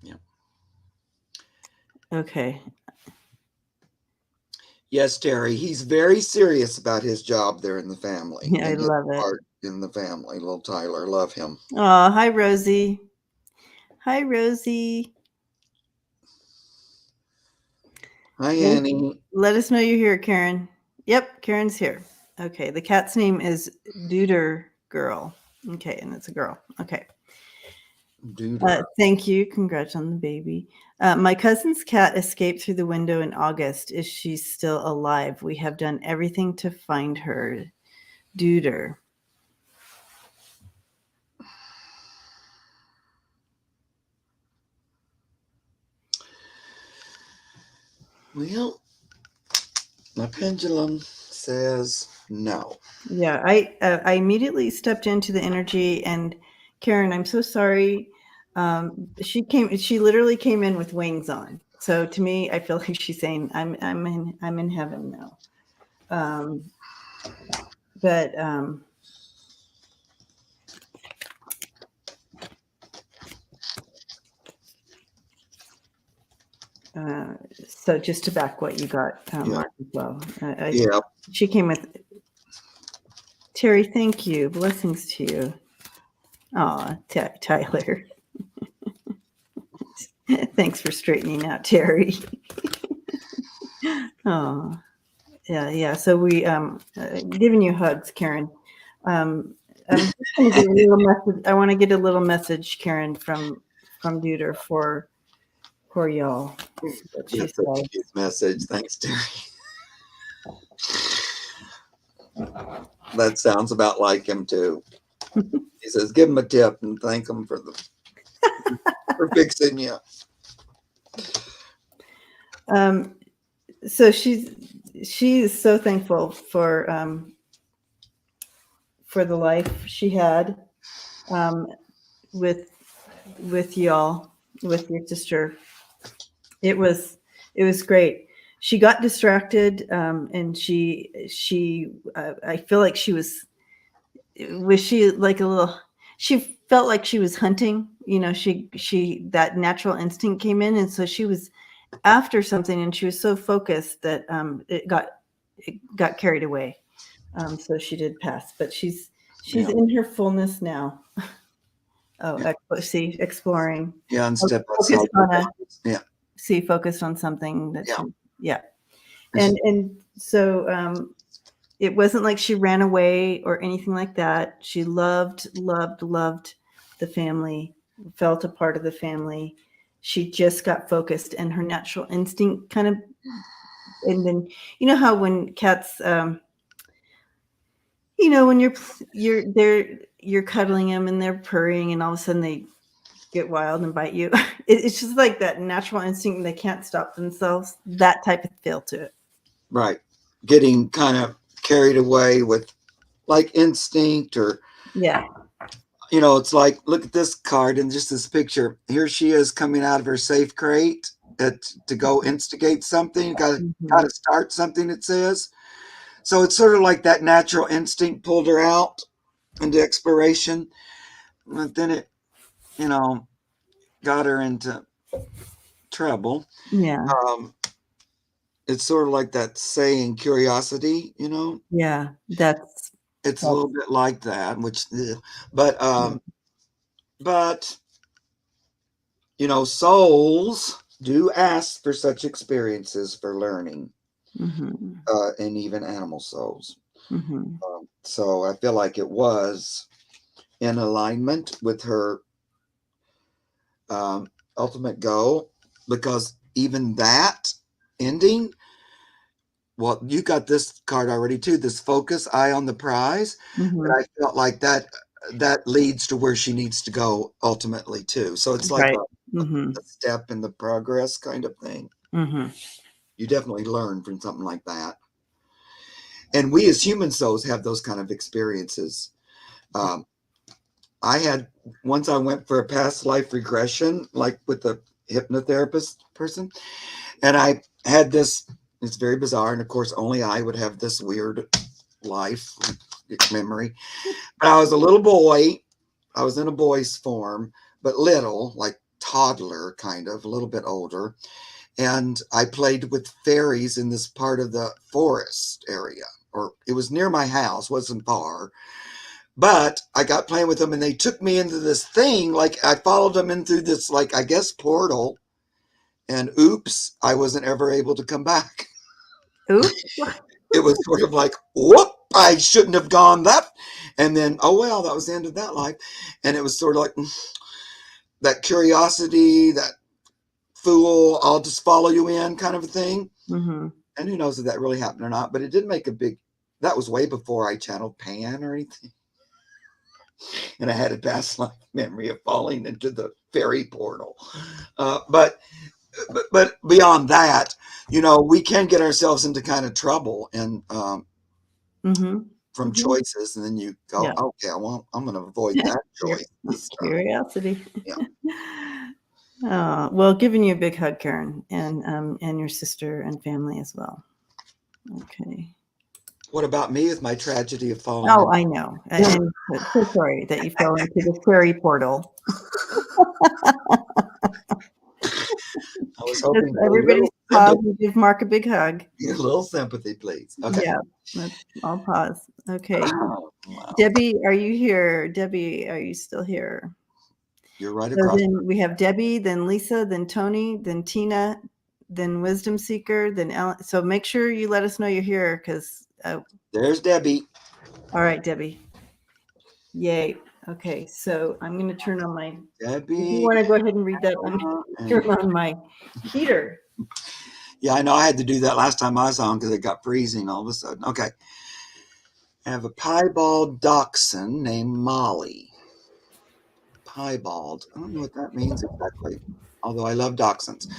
Yeah. Okay. Yes, Terry. He's very serious about his job there in the family Yeah, I and his love it. part in the family. Little Tyler, love him. Oh, hi, Rosie. Hi, Rosie. Hi, Annie. Let us know you're here, Karen. Yep, Karen's here. Okay, the cat's name is Duder Girl. Okay, and it's a girl. Okay. Thank you. Congrats on the baby. My cousin's cat escaped through the window in August. Is she still alive? We have done everything to find her. Duder. Well, my pendulum says no. Yeah, I immediately stepped into the energy, and Karen, I'm so sorry. She literally came in with wings on. So to me, I feel like she's saying, I'm in heaven now. But so just to back what you got, Mark, as well. Yeah. She came with Terry. Thank you. Blessings to you. Aw, Tyler. Thanks for straightening out, Terry. Oh, yeah. So we giving you hugs, Karen. I'm just going to get a little message. I want to get a little message, Karen, from Duder for y'all. What she That's a said. cute message. Thanks, Terry. That sounds about like him too. He says, "Give him a tip and thank him for for fixing you." So she is so thankful for the life she had with y'all, with your sister. It was great. She got distracted, and she I feel like she was she like a little. She felt like she was hunting. She that natural instinct came in, and so she was after something, and she was so focused that it got it got carried away. So she did pass, but she's Yeah. in her fullness now. Oh, Yeah. see, exploring. Yeah. And step Focused outside. on Yeah. focused on something that Yeah. yeah. And so it wasn't like she ran away or anything like that. She loved the family, felt a part of the family. She just got focused, and her natural instinct kind of, and then you know how when cats, when you're cuddling them and they're purring, and all of a sudden they get wild and bite you. It's just like that natural instinct, and they can't stop themselves. That type of feel to it. Right. Getting kind of carried away with like instinct, or Yeah. it's like, look at this card and just this picture. Here she is coming out of her safe crate to go instigate something. Got to start something, it says. So it's sort of like that natural instinct pulled her out into exploration. But then it, got her into trouble. Yeah. It's sort of like that saying, curiosity, Yeah. it's a little bit like that, but souls do ask for such experiences for learning, and even animal souls. So I feel like it was in alignment with her ultimate goal, because even that ending, well, you got this card already too, this focus, eye on the prize. But I felt like that leads to where she needs to go ultimately too. So it's like a step in the progress kind of thing. You definitely learn from something like that. And we as human souls have those kind of experiences. I had, once I went for a past life regression, like with a hypnotherapist person, and I had this, it's very bizarre. And of course, only I would have this weird life memory. But I was a little boy. I was in a boy's form, but little, like toddler, kind of, a little bit older. And I played with fairies in this part of the forest area, or it was near my house, wasn't far. But I got playing with them, and they took me into this thing. Like I followed them in through this, like, I guess, portal. And oops, I wasn't ever able to come back. Oops. It was sort of like, whoop, I shouldn't have gone that. And then, oh, well, that was the end of that life. And it was sort of like that curiosity, that fool, I'll just follow you in kind of a thing. And who knows if that really happened or not. But it did make a big, that was way before I channeled Pan or anything. And I had a past life memory of falling into the fairy portal. But beyond that, we can get ourselves into kind of trouble, and from choices, and then you go, okay, I'm going to avoid that choice. Curiosity. Yeah. Well, giving you a big hug, Karen, and your sister and family as well. Okay. What about me with my tragedy of falling? Oh, I know. And so sorry that you fell into the fairy portal. I was hoping everybody pause and give Mark a big hug. A little sympathy, please. Okay. Yeah, I'll pause. Okay. Oh, wow. Debbie, are you here? Debbie, are you still here? You're right So across. then we have Debbie, then Lisa, then Tony, then Tina, then Wisdom Seeker, then Ellen. So make sure you let us know you're here, because there's Debbie. All right, Debbie. Yay. Okay, so I'm going to turn on my Debbie. If you want to go ahead and read that, I'm going to turn on my heater. Yeah, I know. I had to do that last time I was on because it got freezing all of a sudden. Okay. I have a piebald dachshund named Molly. Piebald. I don't know what that means exactly, although I love dachshunds.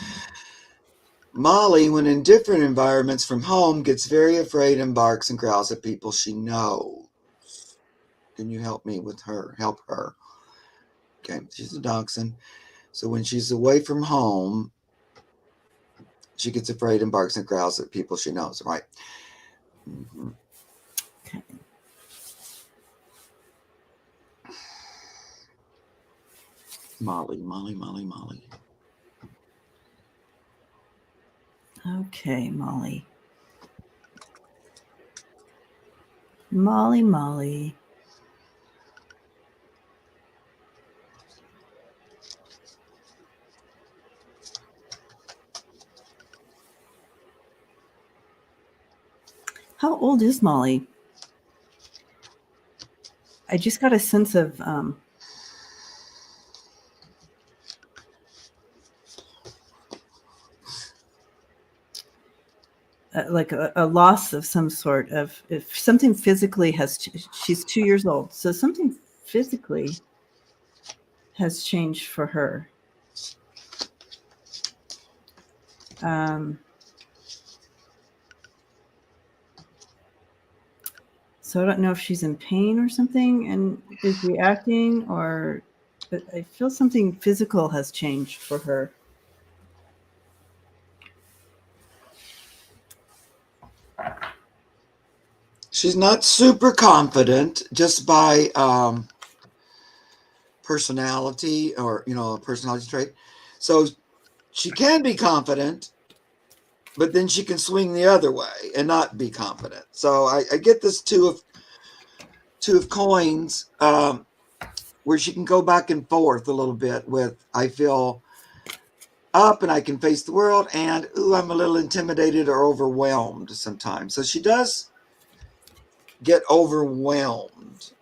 Molly, when in different environments from home, gets very afraid and barks and growls at people she knows. Can you help me with her? Help her. Okay, she's a dachshund. So when she's away from home, she gets afraid and barks and growls at people she knows, right? Okay. Molly. Okay, Molly. Molly. How old is Molly? I just got a sense of like a loss of some sort of, if something physically she's 2 years old, so something physically has changed for her. So I don't know if she's in pain or something and is reacting, but I feel something physical has changed for her. She's not super confident just by personality or, a personality trait. So she can be confident, but then she can swing the other way and not be confident. So I get this two of coins, where she can go back and forth a little bit with, I feel up and I can face the world, and I'm a little intimidated or overwhelmed sometimes. So she does get overwhelmed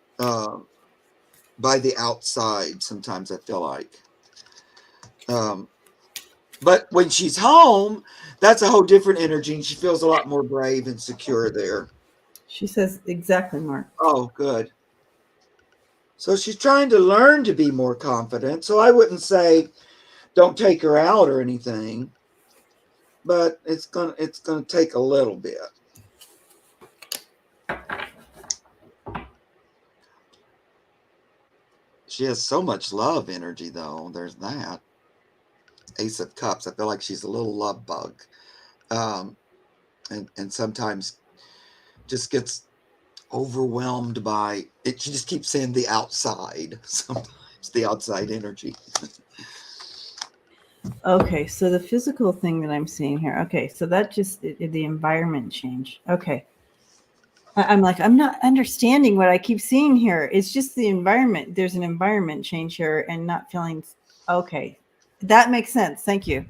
by the outside sometimes, I feel like. But when she's home, that's a whole different energy, and she feels a lot more brave and secure there. She says exactly, Mark. Oh, good. So she's trying to learn to be more confident. So I wouldn't say don't take her out or anything, but it's gonna take a little bit. She has so much love energy, though. There's that. Ace of Cups. I feel like she's a little love bug, and sometimes just gets overwhelmed by it. She just keeps saying the outside. Sometimes the outside energy. Okay, so the physical thing that I'm seeing here. Okay, so that just the environment change. Okay. I'm like, I'm not understanding what I keep seeing here. It's just the environment. There's an environment change here and not feeling. Okay, that makes sense. Thank you.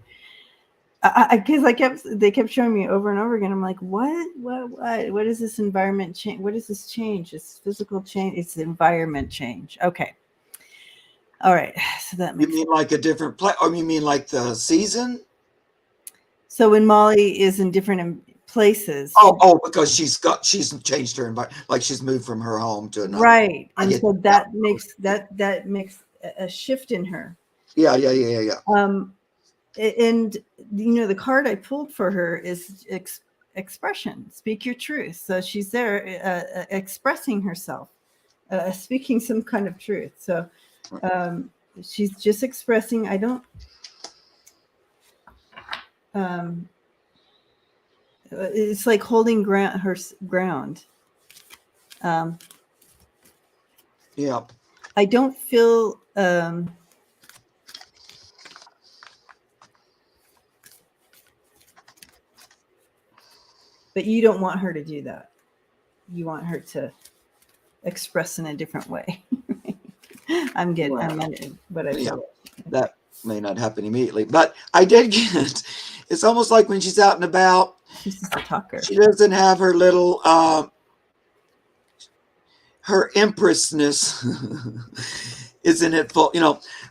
Because they kept showing me over and over again. I'm like, what is this environment change? What is this change? It's physical change. It's environment change. Okay. All right. So that You makes mean sense. like a different play? Or you mean like the season? So when Molly is in different places, Because she's changed her environment, like she's moved from her home to another. right, I and get so yeah. that makes a shift in her. Yeah. And the card I pulled for her is expression. Speak your truth. So she's there expressing herself, speaking some kind of truth. So she's just expressing. I don't. It's like holding her ground. Yeah. I don't feel. But you don't want her to do that. You want her to express in a different way. I'm getting. Wow. I'm what I Yeah. feel. That may not happen immediately, but I did get. It's almost like when she's out and about. She's just a talker. She doesn't have her little her empressness isn't it full,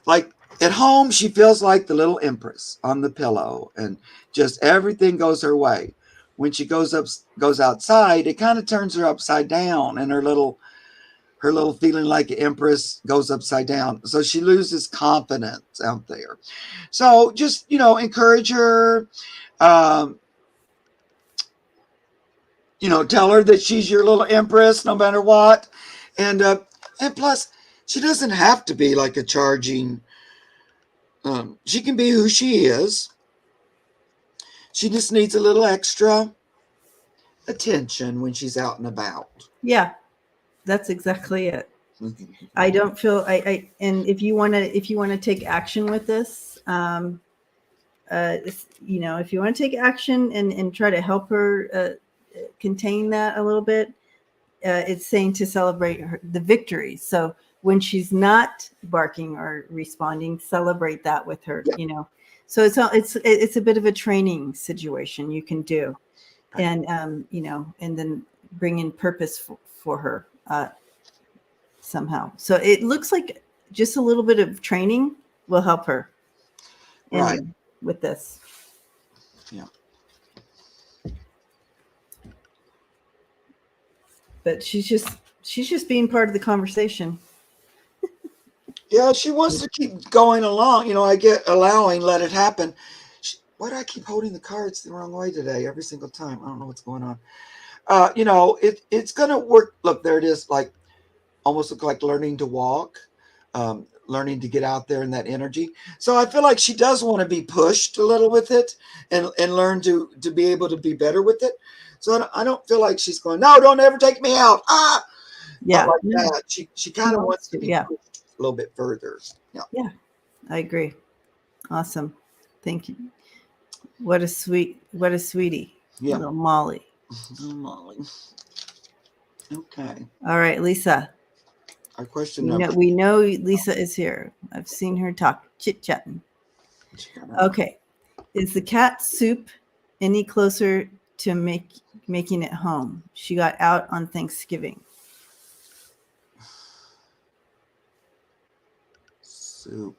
like at home she feels like the little empress on the pillow and just everything goes her way. When she goes outside, it kind of turns her upside down, and her little feeling like an empress goes upside down. So she loses confidence out there. So just, encourage her. Um, tell her that she's your little empress no matter what. And plus, she doesn't have to be like a charging. She can be who she is. She just needs a little extra attention when she's out and about. Yeah, that's exactly it. I don't feel and if you want to take action with this, if you want to take action and try to help her contain that a little bit, it's saying to celebrate the victories. So when she's not barking or responding, celebrate that with her. Yeah. So it's a bit of a training situation you can do, and and then bring in purpose for her somehow. So it looks like just a little bit of training will help her. Right. With this. Yeah. But she's just being part of the conversation. Yeah, she wants to keep going along. I get allowing, let it happen. Why do I keep holding the cards the wrong way today every single time? I don't know what's going on. It's going to work. Look, there it is. Like almost look like learning to walk, learning to get out there in that energy. So I feel like she does want to be pushed a little with it and learn to be able to be better with it. So I don't feel like she's going, no, don't ever take me out. Yeah. Not like that. She kind of wants to be yeah. pushed a little bit further. Yeah. Yeah, I agree. Awesome. Thank you. What a sweetie. Yeah. Little Molly. Molly. Okay. All right, Lisa. Our question number. We know Lisa is here. I've seen her chit-chatting. Okay. Is the cat Soup any closer to making it home? She got out on Thanksgiving. Soup.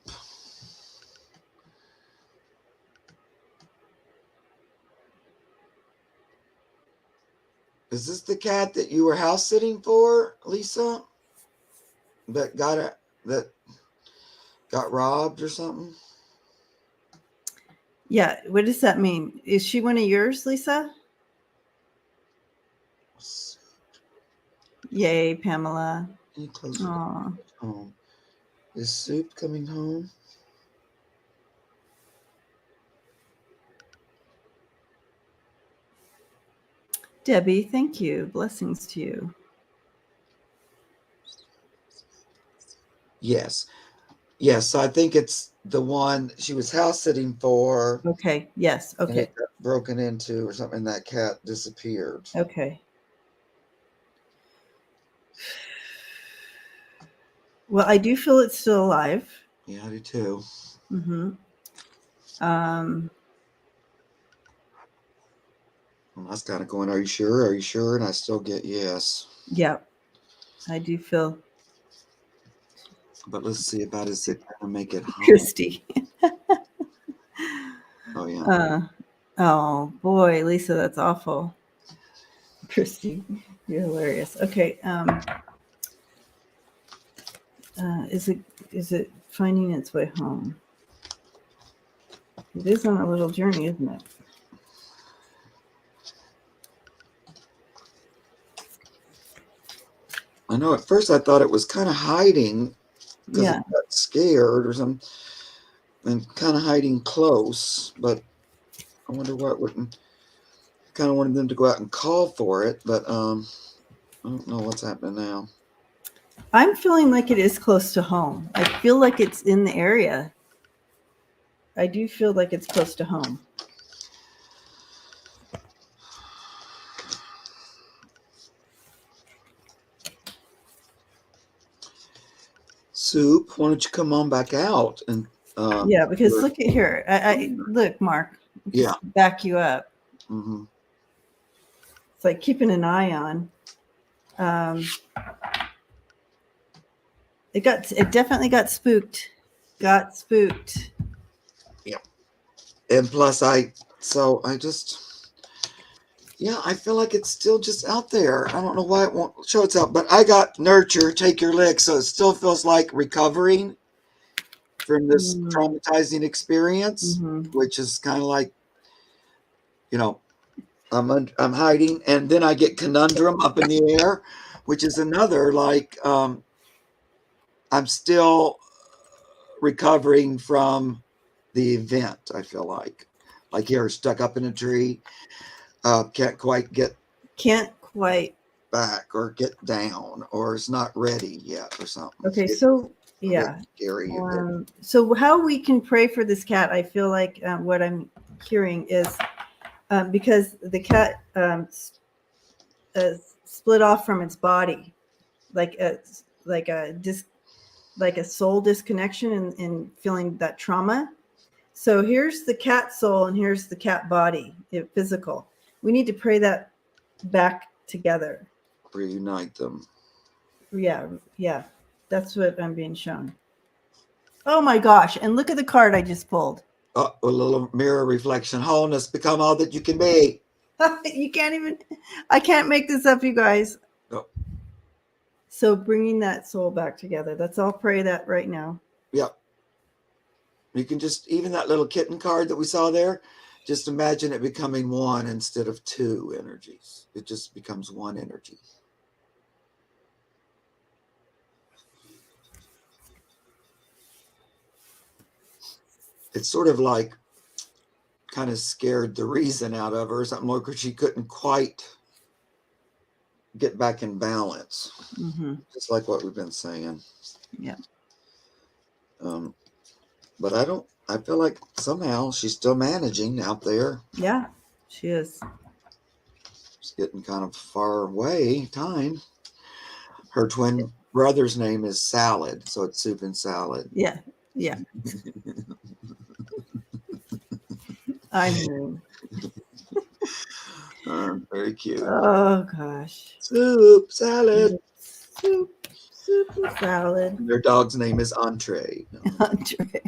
Is this the cat that you were house sitting for, Lisa? That got robbed or something? Yeah. What does that mean? Is she one of yours, Lisa? Yay, Pamela. Any closer to home? Is Soup coming home? Debbie, thank you. Blessings to you. Yes. I think it's the one she was house sitting for. Okay. Yes. Okay. And it got broken into or something, and that cat disappeared. Okay. Well, I do feel it's still alive. Yeah, I do too. Mm-hmm. I was kind of going, are you sure? Are you sure? And I still get yes. Yeah, I do feel. But let's see about is it going to make it home? Christy. Oh, yeah. Oh, boy, Lisa, that's awful. Christy, you're hilarious. Okay. Is it finding its way home? It is on a little journey, isn't it? I know at first I thought it was kind of hiding because it got scared or something and kind of hiding close, but I wonder what wouldn't kind of wanted them to go out and call for it, but I don't know what's happening now. I'm feeling like it is close to home. I feel like it's in the area. I do feel like it's close to home. Soup, why don't you come on back out and yeah, because look at here. I look, Mark. Yeah, back you up. Mm-hmm. It's like keeping an eye on. It definitely got spooked. Yeah, and plus I feel like it's still just out there. I don't know why it won't show itself, but I got nurture, take your lick, so it still feels like recovering from this traumatizing experience, which is kind of like, I'm hiding, and then I get conundrum up in the air, which is another like I'm still recovering from the event. I feel like here, stuck up in a tree, can't quite back or get down, or it's not ready yet or something. Okay, so yeah, scary. So how we can pray for this cat? I feel like what I'm hearing is because the cat split off from its body, like a like a like a soul disconnection and feeling that trauma. So here's the cat soul and here's the cat body, physical. We need to pray that back together. Reunite them. Yeah, yeah. That's what I'm being shown. Oh my gosh. And look at the card I just pulled. Oh, a little mirror reflection. Wholeness, become all that you can be. You can't even, I can't make this up, you guys. Oh. So bringing that soul back together. Let's all pray that right now. Yeah. You can just, even that little kitten card that we saw there, just imagine it becoming one instead of two energies. It just becomes one energy. It's sort of like kind of scared the reason out of her or something, like she couldn't quite get back in balance. Mm-hmm. Just like what we've been saying. Yeah. But I feel like somehow she's still managing out there. Yeah, she is. She's getting kind of far away time. Her twin brother's name is Salad, so it's soup and salad. Yeah, yeah. I mean, very cute. Oh gosh. Soup, salad. Soup and salad. And their dog's name is Entree. Entree.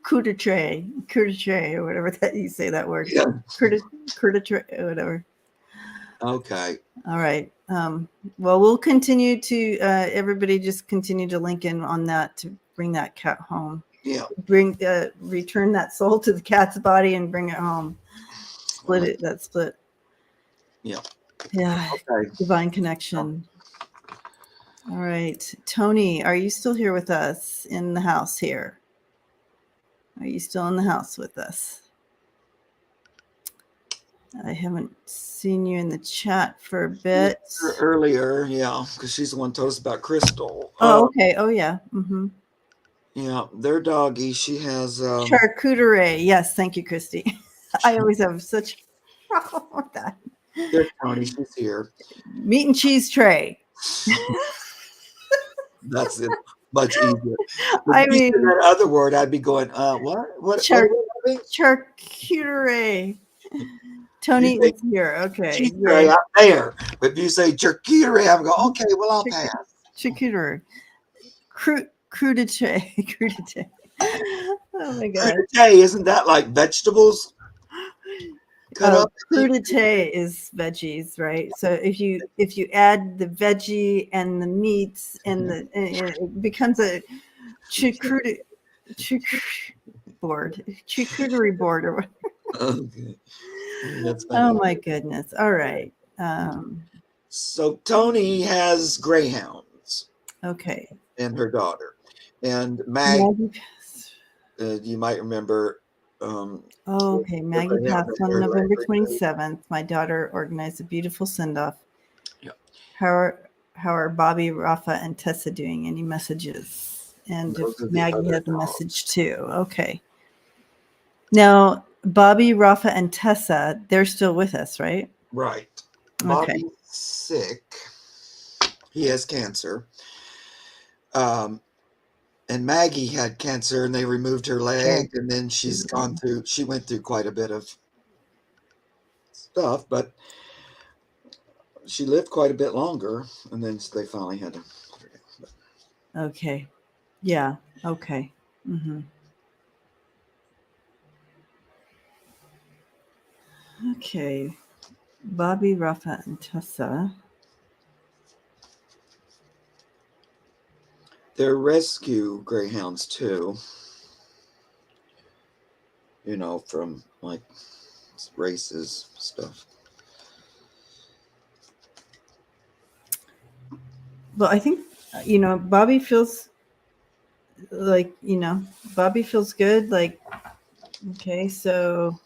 Coup or whatever that you say that word. Yeah. Coup whatever. Okay. All right. Well, we'll continue to everybody just continue to link in on that to bring that cat home. Yeah. Return that soul to the cat's body and bring it home. Split it. That split. Yeah. Yeah. Okay. Divine connection. All right. Tony, are you still here with us in the house here? Are you still in the house with us? I haven't seen you in the chat for a bit. Earlier, yeah, because she's the one told us about Crystal. Oh, okay. Oh, yeah. Mm-hmm. Yeah, their doggy, she has... charcuterie. Yes, thank you, Christy. I always have such problem with that. There's Tony, she's here. Meat and cheese tray. That's it. Much easier. I mean, that other word, I'd be going, what? Charcuterie. Tony is here. Okay. Cheese tray out there. But if you say charcuterie, I'm going, okay, well, I'll pass. Charcuterie. Crudité. Oh my god. Crudité, isn't that like vegetables? Cut up. Crudité is veggies, right? So if you add the veggie and the meats and it becomes a charcuterie board or whatever. Okay. Oh my goodness. All right. So Tony has greyhounds. Okay. And her daughter. And Maggie, you might remember. Okay. Maggie passed on November 27th. My daughter organized a beautiful send-off. Yeah. How are Bobby, Rafa, and Tessa doing? Any messages? And if Maggie has a message too. Okay. Now, Bobby, Rafa, and Tessa, they're still with us, right? Right. Okay. Bobby's sick. He has cancer. And Maggie had cancer and they removed her leg, and then she went through quite a bit of stuff, but she lived quite a bit longer, and then they finally had to put her down. Okay. Yeah. Okay. Mm-hmm. Okay. Bobby, Rafa, and Tessa. They're rescue greyhounds too. You know, from like races stuff. Well, I think, Bobby feels like, Bobby feels good. Like, okay, so,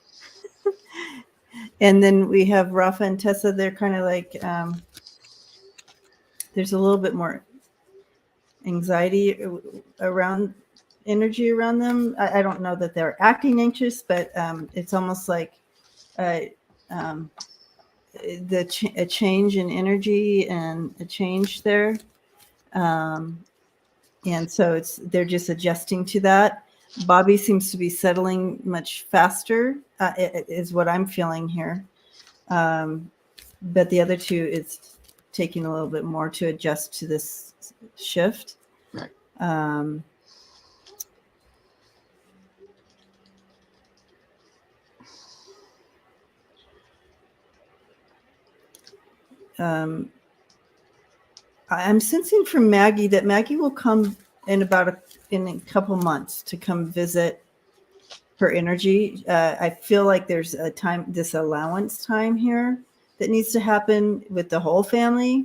and then we have Rafa and Tessa. They're kind of like, there's a little bit more anxiety around energy around them. I don't know that they're acting anxious, but it's almost like a change in energy and a change there. And so they're just adjusting to that. Bobby seems to be settling much faster, is what I'm feeling here. But the other two, it's taking a little bit more to adjust to this shift. Right. I'm sensing from Maggie that Maggie will come in in a couple months to come visit her energy. I feel like there's this allowance time here that needs to happen with the whole family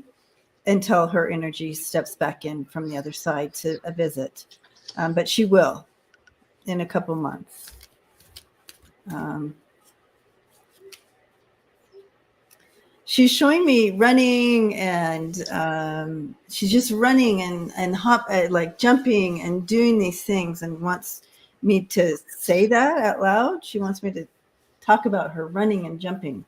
until her energy steps back in from the other side to a visit. But she will in a couple months. She's showing me running, and she's just running and like jumping and doing these things, and wants me to say that out loud. She wants me to talk about her running and jumping.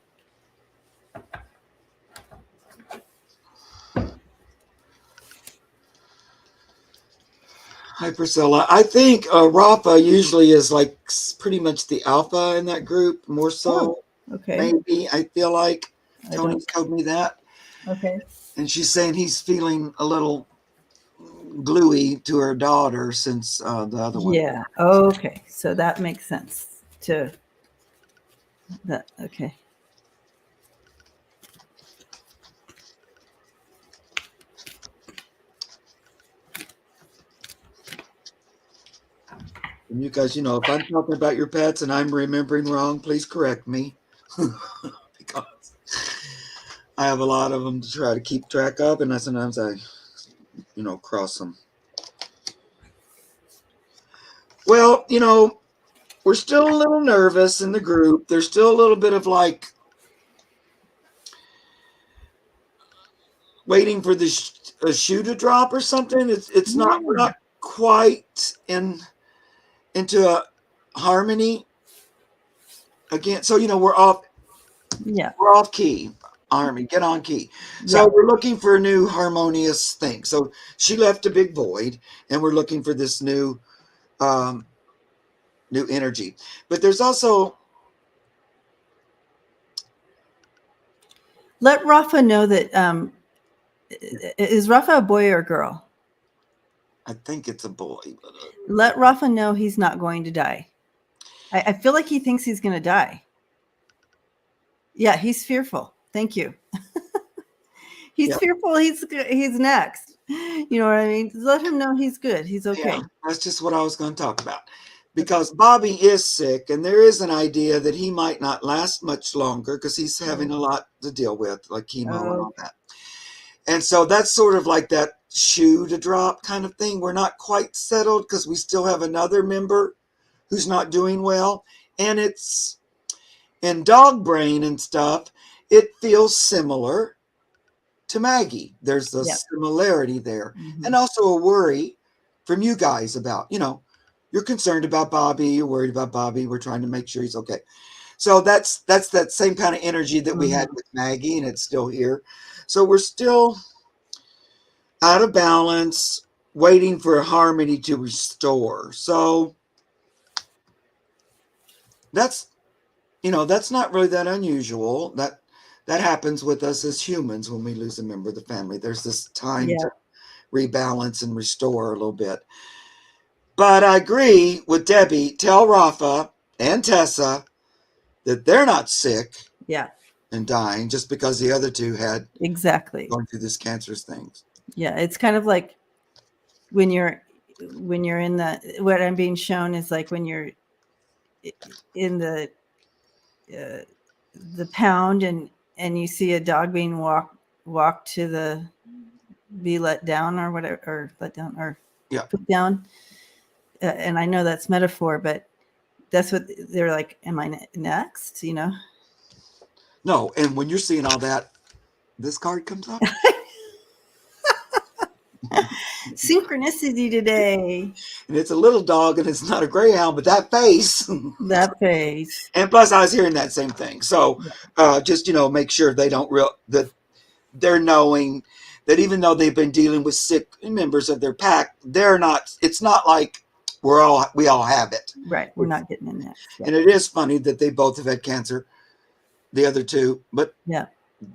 Hi, Priscilla. I think Rafa usually is like pretty much the alpha in that group, more so. Oh, okay. Maybe, I feel like. Tony's told me that. Okay. And she's saying he's feeling a little gluey to her daughter since the other one. Yeah. Okay. So that makes sense to that. Okay. And you guys, if I'm talking about your pets and I'm remembering wrong, please correct me. Because I have a lot of them to try to keep track of, and sometimes I cross them. Well, we're still a little nervous in the group. There's still a little bit of like waiting for the shoe to drop or something. It's not, we're not quite into a harmony again. So we're off. Yeah, we're off key. Harmony, get on key. So we're looking for a new harmonious thing. So she left a big void, and we're looking for this new energy. But there's also, let Rafa know that. Is Rafa a boy or a girl? I think it's a boy. Let Rafa know he's not going to die. I feel like he thinks he's going to die. Yeah, he's fearful. Thank you. He's fearful. He's next. You know what I mean? Let him know he's good. He's okay. Yeah, that's just what I was going to talk about. Because Bobby is sick, and there is an idea that he might not last much longer because he's having a lot to deal with, like chemo and all that. And so that's sort of like that shoe to drop kind of thing. We're not quite settled because we still have another member who's not doing well. And it's in dog brain and stuff, it feels similar to Maggie. There's a similarity there. Mm-hmm. And also a worry from you guys about, you're concerned about Bobby, you're worried about Bobby, we're trying to make sure he's okay. So that's that same kind of energy that we had with Maggie, and it's still here. So we're still out of balance, waiting for harmony to restore. So that's not really that unusual. That happens with us as humans when we lose a member of the family. There's this time to rebalance and restore a little bit. But I agree with Debbie. Tell Rafa and Tessa that they're not sick. Yeah. And dying just because the other two had going through this cancerous things. Yeah, it's kind of like when you're in what I'm being shown is like when you're in the pound and you see a dog being walked to be let down or whatever, or let down or put down. And I know that's metaphor, but that's what they're like. Am I next? No, and when you're seeing all that, this card comes up. Synchronicity today. And it's a little dog and it's not a Greyhound, but that face. That face. And plus I was hearing that same thing. So just, make sure they don't that they're knowing that even though they've been dealing with sick members of their pack, it's not like we all have it. Right. We're not getting in that. And it is funny that they both have had cancer, the other two, but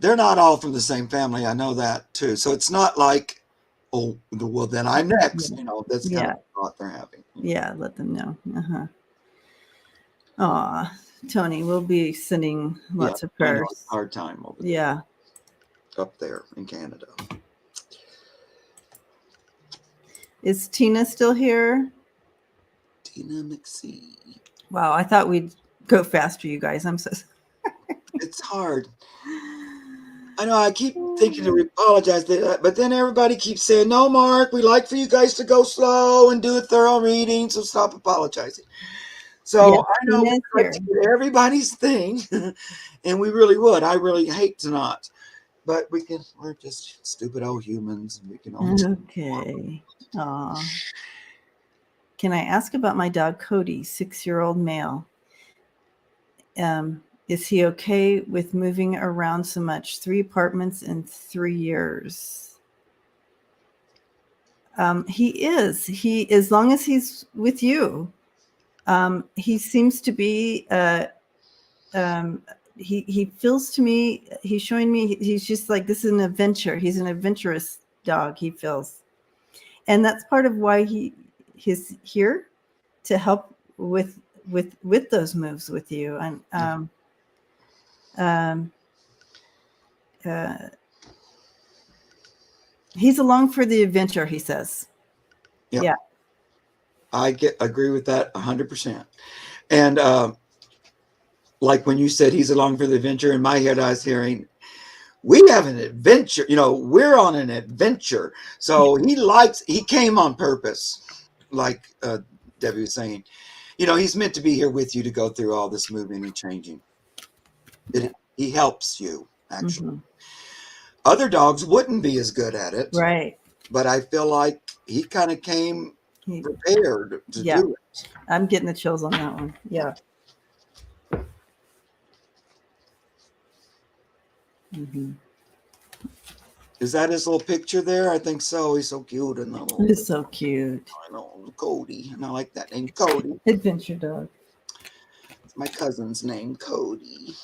they're not all from the same family. I know that too. So it's not like, oh, well, then I'm next. That's kind of the thought they're having. Yeah, let them know. Aw, Tony, we'll be sending lots of prayers. It's a hard time over there. Yeah. Up there in Canada. Is Tina still here? Tina McSee. Wow, I thought we'd go faster, you guys. I'm so sorry. It's hard. I know I keep thinking to apologize, but then everybody keeps saying, no, Mark, we like for you guys to go slow and do a thorough reading, so stop apologizing. So I know we try to get everybody's thing, and we really would. I really hate to not. But we're just stupid old humans. And we can only Okay. Aw. Can I ask about my dog, Cody, 6-year-old male? Is he okay with moving around so much? 3 apartments in 3 years. He is. As long as he's with you. He seems to be he feels to me, he's showing me he's just like, this is an adventure. He's an adventurous dog, he feels. And that's part of why he's here, to help with those moves with you. And he's along for the adventure, he says. Yep. Yeah. I agree with that 100%. And like when you said he's along for the adventure, in my head I was hearing, we have an adventure, we're on an adventure. So he came on purpose, like Debbie was saying. He's meant to be here with you to go through all this moving and changing. He helps you, actually. Mm-hmm. Other dogs wouldn't be as good at it. Right. But I feel like he kind of came prepared to do it. I'm getting the chills on that one. Yeah. Mm-hmm. Is that his little picture there? I think so. He's so cute. He's so cute. I know, Cody. And I like that name, Cody. Adventure dog. It's my cousin's name, Cody.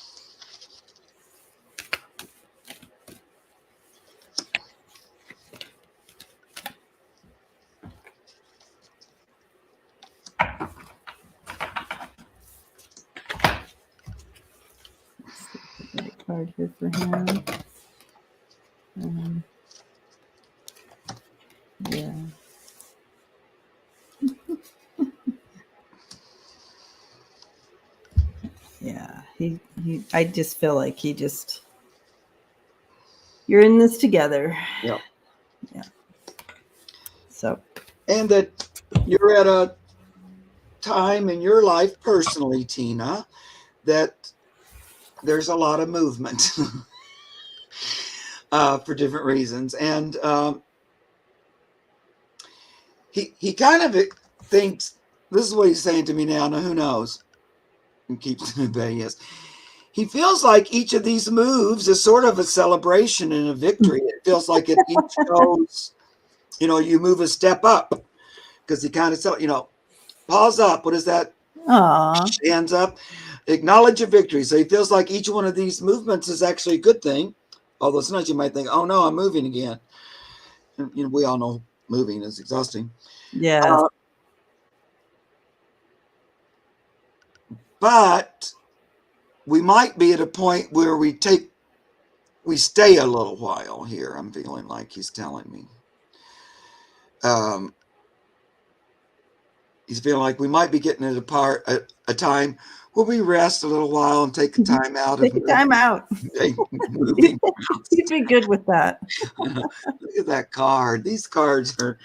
Card here for him. Yeah. Yeah. I just feel like you're in this together. Yeah. Yeah. So. And that you're at a time in your life personally, Tina, that there's a lot of movement for different reasons. And he kind of thinks, this is what he's saying to me now. Now, who knows? And keeps me bay, yes. He feels like each of these moves is sort of a celebration and a victory. It feels like it each goes, you move a step up, because he kind of, pause up. What is that? Aww. Hands up. Acknowledge a victory. So he feels like each one of these movements is actually a good thing. Although sometimes you might think, oh no, I'm moving again. And, we all know moving is exhausting. Yeah. But we might be at a point where we stay a little while here. I'm feeling like he's telling me. He's feeling like we might be getting at a time where we rest a little while and take a time out. Take a time out. Moving. You'd be good with that. Look at that card. These cards are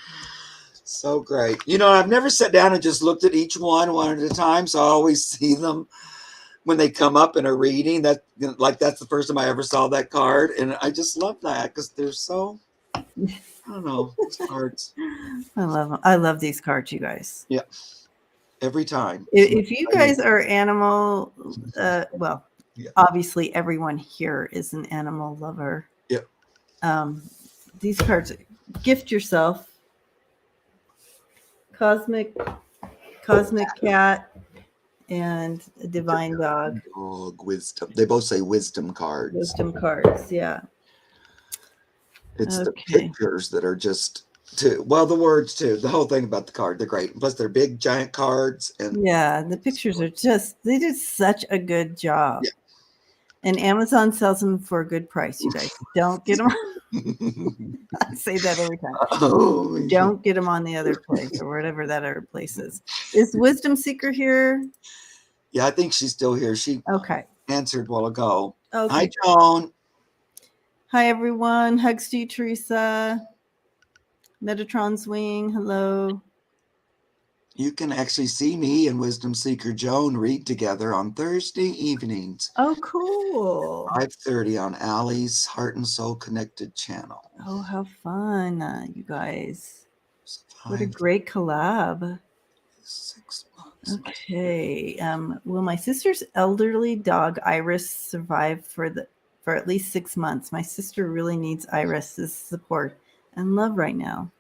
so great. I've never sat down and just looked at each one at a time, so I always see them when they come up in a reading. That's the first time I ever saw that card, and I just love that because they're so I don't know. These cards. I love them. I love these cards, you guys. Yeah. Every time. If you guys are animal, well, Yeah. obviously everyone here is an animal lover. Yep. These cards, gift yourself. Cosmic cat and a divine dog. Wisdom. They both say wisdom cards. Wisdom cards, yeah. It's the pictures that are just the words too. The whole thing about the card, they're great. Plus they're big giant cards and yeah, the pictures are they did such a good job. Yeah. And Amazon sells them for a good price, you guys. Don't get them. I say that every time. Oh, Don't get them on the other place or whatever that other place is. Is Wisdom Seeker here? Yeah, I think she's still here. She answered a while ago. Okay. Hi, Joan. Hi, everyone. Hugs to you, Teresa. Metatron's Wing. Hello. You can actually see me and Wisdom Seeker Joan read together on Thursday evenings. Oh, cool. 5:30 on Allie's Heart and Soul Connected channel. Oh, how fun, you guys. What a great collab. 6 months. Okay. Will my sister's elderly dog Iris survive for at least 6 months? My sister really needs Iris's support and love right now.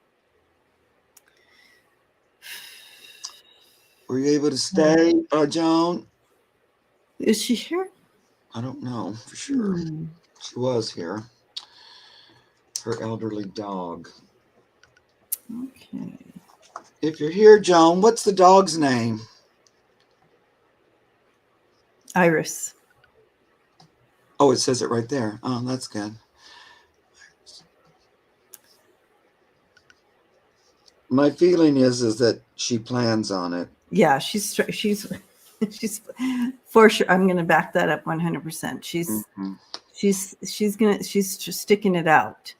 Were you able to stay, Joan? Is she here? I don't know for sure. She was here. Her elderly dog. Okay. If you're here, Joan, what's the dog's name? Iris. Oh, it says it right there. Oh, that's good. My feeling is that she plans on it. Yeah, she's for sure. I'm going to back that up 100%. She's just sticking it out.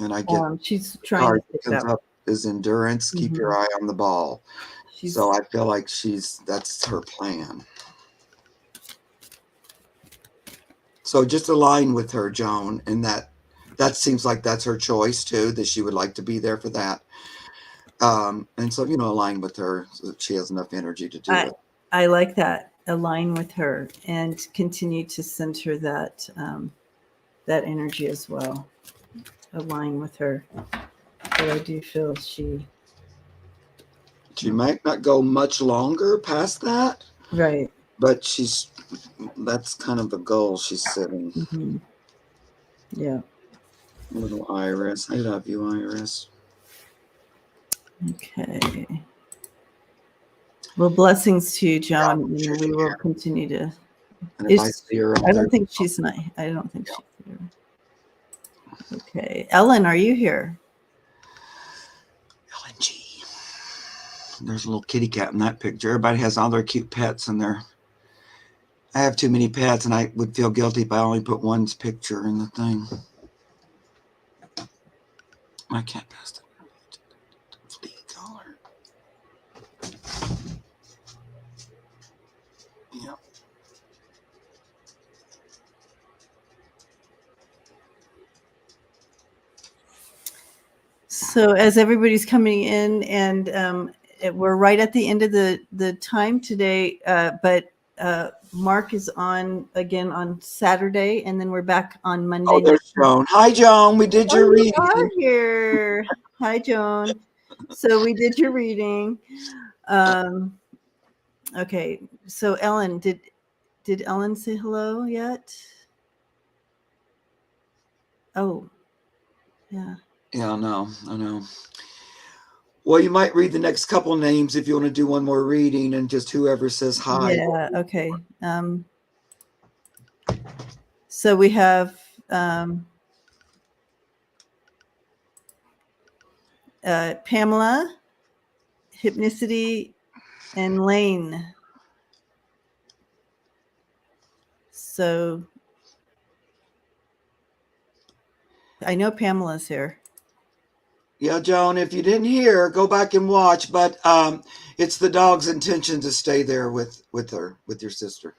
And I get she's trying to stick it out. Is endurance. Keep your eye on the ball. So I feel like that's her plan. So just align with her, Joan, and that seems like that's her choice too, that she would like to be there for that. And so, align with her so that she has enough energy to do it. I like that. Align with her and continue to center that energy as well. Align with her. But I do feel she might not go much longer past that. Right. But that's kind of the goal she's setting. Mm-hmm. Yeah. Little Iris. I love you, Iris. Okay. Well, blessings to you, John. And we will continue to. And if I see her, I don't think she's not. I don't think she's here. Okay. Ellen, are you here? Ellen G. There's a little kitty cat in that picture. Everybody has all their cute pets in there. I have too many pets, and I would feel guilty if I only put one's picture in the thing. I can't pass it. Flea collar. Yeah. So as everybody's coming in, and we're right at the end of the time today, but Mark is on again on Saturday, and then we're back on Monday. Oh, there's Joan. Hi, Joan. We did your reading. You are here. Hi, Joan. So we did your reading. Okay. So Ellen, did Ellen say hello yet? Oh, yeah. Yeah, I know. Well, you might read the next couple names if you want to do one more reading, and just whoever says hi. Yeah, okay. So we have Pamela, Hypnicity, and Lane. So I know Pamela's here. Yeah, Joan, if you didn't hear, go back and watch. But it's the dog's intention to stay there with her, with your sister.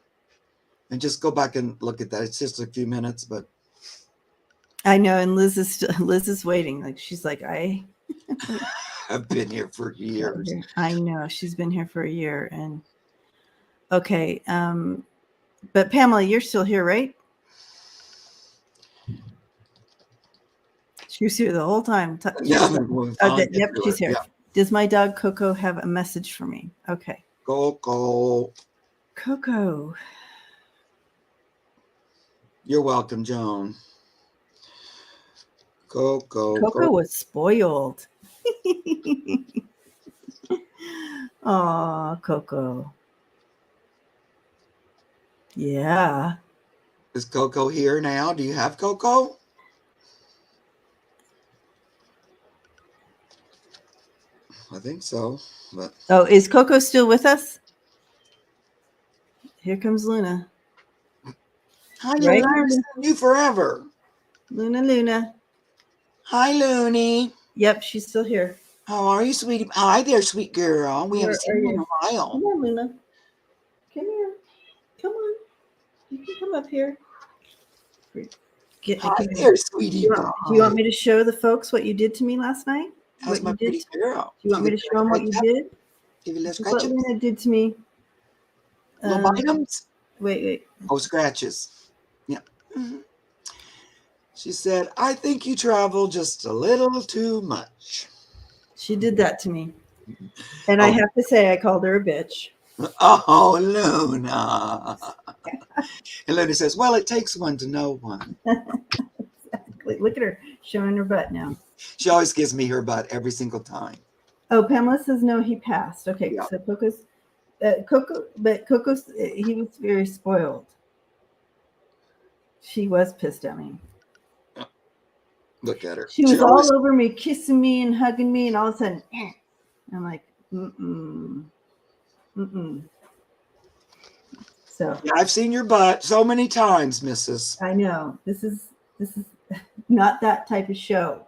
And just go back and look at that. It's just a few minutes, but I know, and Liz is waiting. Like she's like, I've been here for years. I know she's been here for a year, and okay. But Pamela, you're still here, right? She was here the whole time. Yep, she's here. Yeah. Does my dog Coco have a message for me? Okay. Coco. Coco. You're welcome, Joan. Coco was spoiled. Aw, Coco. Yeah. Is Coco here now? Do you have Coco? I think so. But oh, is Coco still with us? Here comes Luna. Hi, Luna. Right? I haven't seen you forever. Luna. Hi, Looney. Yep, she's still here. How are you, sweetie? Hi there, sweet girl. We haven't seen you in a while. Come on, Luna. Come here. Come on. You can come up here. Hi there, sweetie. Do you want me to show the folks what you did to me last night? How's my pretty girl? Do you want me to show them what you did? Give you little what Luna did to me. Little items? Wait. Oh, scratches. Yeah. Mm-hmm. She said, I think you travel just a little too much. She did that to me. And I have to say, I called her a bitch. Oh, Luna. And Luna says, well, it takes one to know one. Exactly. Look at her showing her butt now. She always gives me her butt every single time. Oh, Pamela says, no, he passed. Okay, yeah. So Coco's, he was very spoiled. She was pissed at me. Look at her. She was all over me, kissing me and hugging me, and all of a sudden, I'm like, So yeah, I've seen your butt so many times, Mrs. I know. This is not that type of show.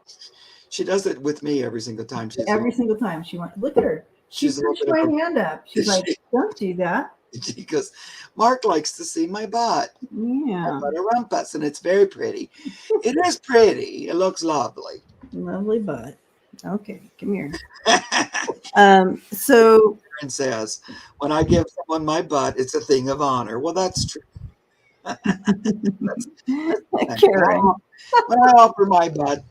She does it with me every single time. Single time she wants. Look at her. She's pushed my hand up. She's like, don't do that. She goes, Mark likes to see my butt. Yeah. My rumpus, and it's very pretty. It is pretty. It looks lovely. Lovely butt. Okay, come here. So Karen says, when I give someone my butt, it's a thing of honor. Well, that's true. Karen. When I offer my butt,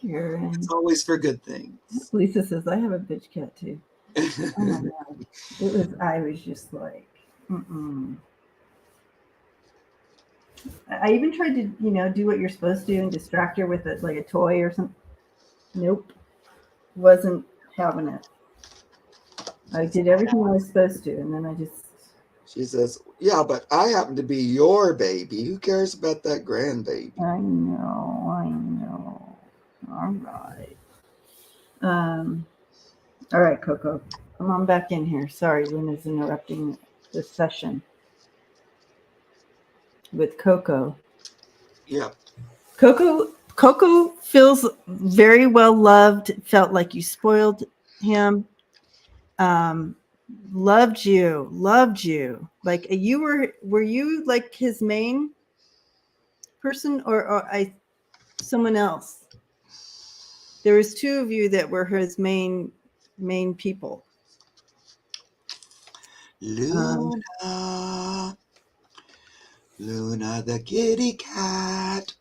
Karen. It's always for good things. Lisa says, I have a bitch cat too. Oh my God. I was just like, I even tried to, do what you're supposed to do and distract her with like a toy or something. Nope. Wasn't having it. I did everything I was supposed to, and then I just... She says, yeah, but I happen to be your baby. Who cares about that grandbaby? I know. All right. All right, Coco. Come on back in here. Sorry, Luna's interrupting the session with Coco. Yeah. Coco feels very well loved. Felt like you spoiled him. Loved you. Like were you like his main person or someone else? There was two of you that were his main people. Luna, Luna the kitty cat.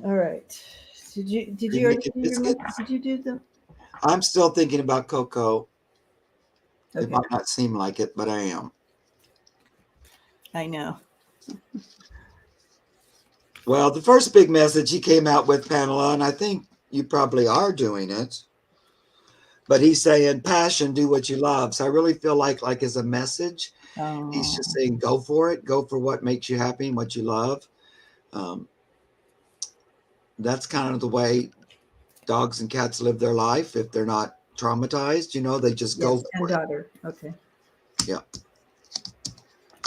All right. Did you do them? I'm still thinking about Coco. Okay. It might not seem like it, but I am. I know. Well, the first big message he came out with, Pamela, and I think you probably are doing it, but he's saying, passion, do what you love. So I really feel like as a message, he's just saying, go for it. Go for what makes you happy and what you love. That's kind of the way dogs and cats live their life. If they're not traumatized, they just go for it. Daughter. Okay. Yeah.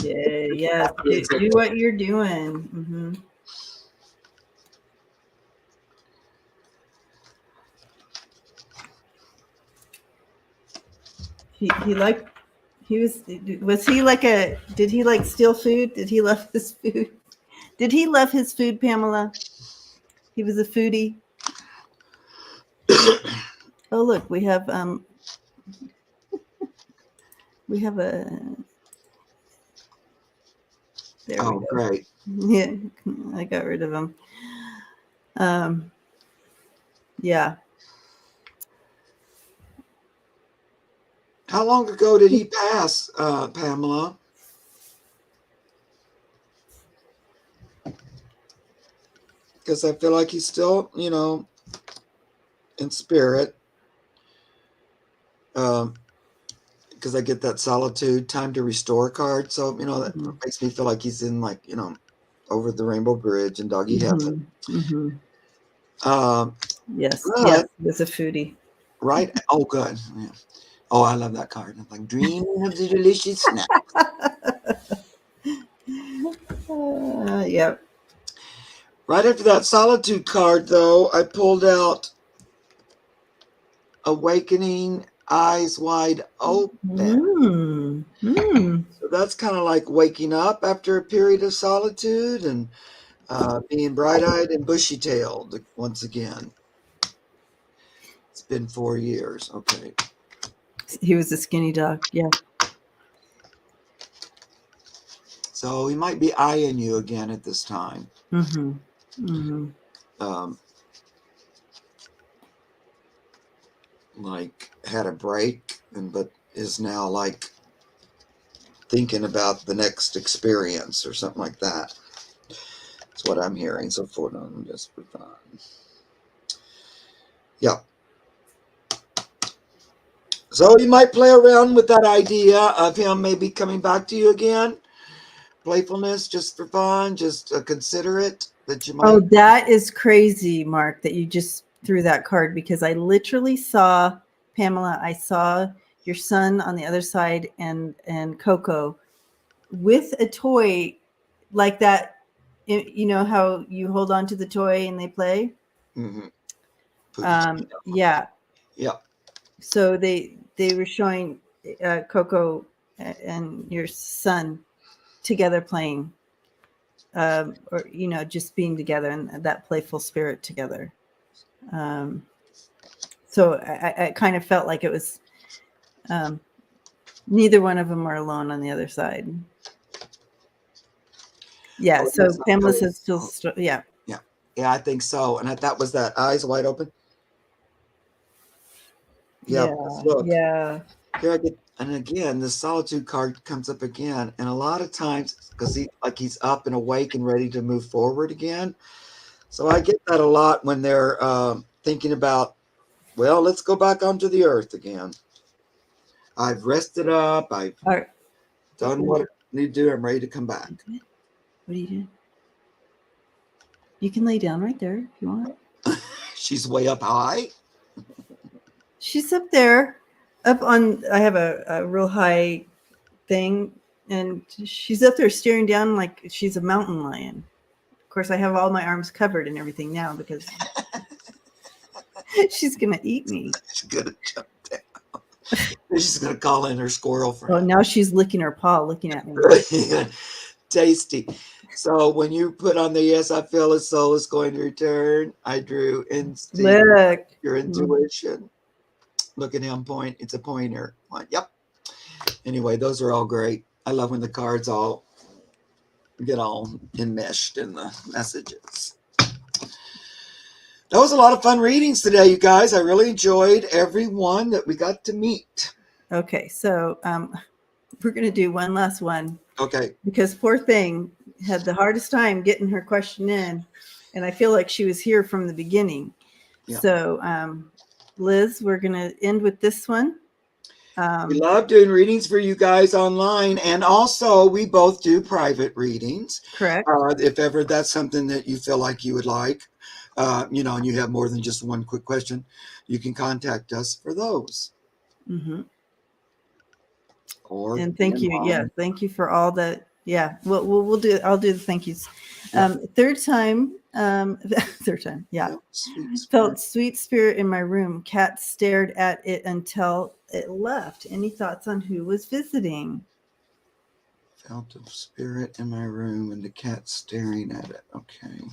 Yeah. Do what you're doing. Mm-hmm. Did he like steal food? Did he love his food? Did he love his food, Pamela? He was a foodie. Oh, look, we have a. There we Oh, go. great. Yeah, I got rid of him. Yeah. How long ago did he pass, Pamela? Because I feel like he's still, in spirit. Because I get that solitude time to restore card. So, that makes me feel like he's in over the Rainbow Bridge and doggy heaven. Yes. But, Yes. He was a foodie. Right. Oh, good. Yeah. Oh, I love that card. I'm like dreaming of the delicious snack. Yep. Right after that solitude card, though, I pulled out Awakening, Eyes Wide Open. So that's kind of like waking up after a period of solitude and being bright-eyed and bushy-tailed once again. It's been 4 years. Okay. He was a skinny dog. Yeah. So he might be eyeing you again at this time. Like had a break, but is now like thinking about the next experience or something like that. That's what I'm hearing. So for them, just for fun. Yeah. So you might play around with that idea of him maybe coming back to you again. Playfulness, just for fun, just consider it that you might. Oh, that is crazy, Mark, that you just threw that card, because I literally saw, Pamela, I saw your son on the other side and Coco with a toy like that. You know how you hold on to the toy and they play? Mm-hmm. Yeah. Yeah. So they were showing Coco and your son together playing, or just being together and that playful spirit together. So I kind of felt like it was neither one of them were alone on the other side. Yeah. Oh, So yes, Pamela says still, yeah. Yeah. Yeah, I think so. And that was that eyes wide open. Yeah. Look. Yeah. Here I get, and again, the solitude card comes up again, and a lot of times because he's up and awake and ready to move forward again. So I get that a lot when they're thinking about, well, let's go back onto the earth again. I've rested up. I've done what I need to do. I'm ready to come back. What are you doing? You can lay down right there if you want. She's way up high. She's up there, up on. I have a real high thing, and she's up there staring down like she's a mountain lion. Of course, I have all my arms covered and everything now because she's gonna eat me. She's gonna jump down. She's gonna call in her squirrel friend. Oh, now she's licking her paw, looking at me. Tasty. So when you put on the yes, I feel his soul is going to return, I drew instinct. Look. Your intuition. Look at him point. It's a pointer. Like, yep. Anyway, those are all great. I love when the cards all get all enmeshed in the messages. That was a lot of fun readings today, you guys. I really enjoyed everyone that we got to meet. Okay, so we're going to do one last one. Okay. Because poor thing had the hardest time getting her question in, and I feel like she was here from the beginning. Yeah. So, Liz, we're going to end with this one. We love doing readings for you guys online, and also we both do private readings. Correct. If ever that's something that you feel like you would like, and you have more than just one quick question, you can contact us for those. Mm-hmm. Or and thank you. Yeah, thank you for all that. Yeah, we'll do. I'll do the thank yous. Third time. Third time. Yeah. Felt sweet spirit in my room. Cat stared at it until it left. Any thoughts on who was visiting? Felt of spirit in my room and the cat staring at it. Okay.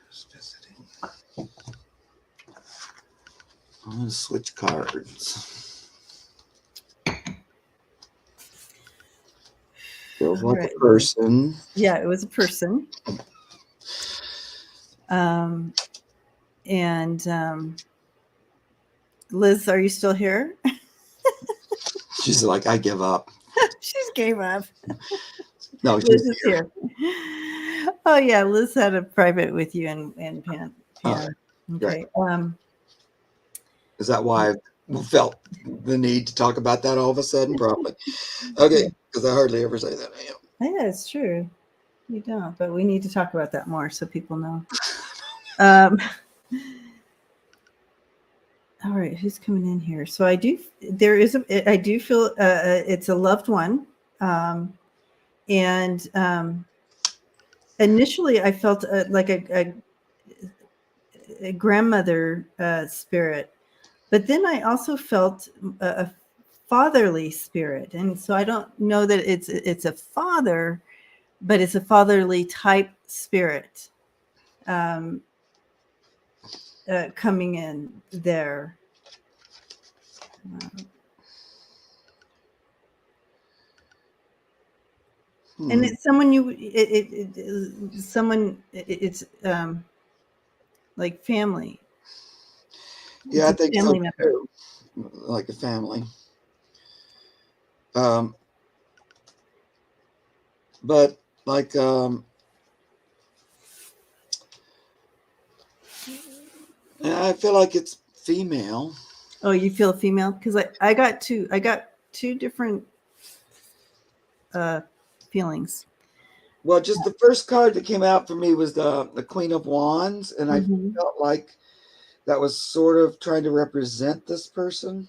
Who's visiting? I'm going to switch cards. Feels like a person. Yeah, it was a person. Liz, are you still here? She's like, I give up. She's gave up. No, Liz she's is here. Oh yeah, Liz had a private with you and Pan. Okay. Okay. Is that why I felt the need to talk about that all of a sudden? Probably. Okay, because I hardly ever say that. Yeah, it's true. You don't, but we need to talk about that more so people know. All right, who's coming in here? So I do feel it's a loved one. Initially I felt like a grandmother spirit, but then I also felt a fatherly spirit. And so I don't know that it's a father, but it's a fatherly type spirit coming in there. And it's someone it's like family. Yeah, I think so member. too. Like a family. But like I feel like it's female. Oh, you feel female? Because I got two different feelings. Well, just the first card that came out for me was the Queen of Wands, and I felt like that was sort of trying to represent this person.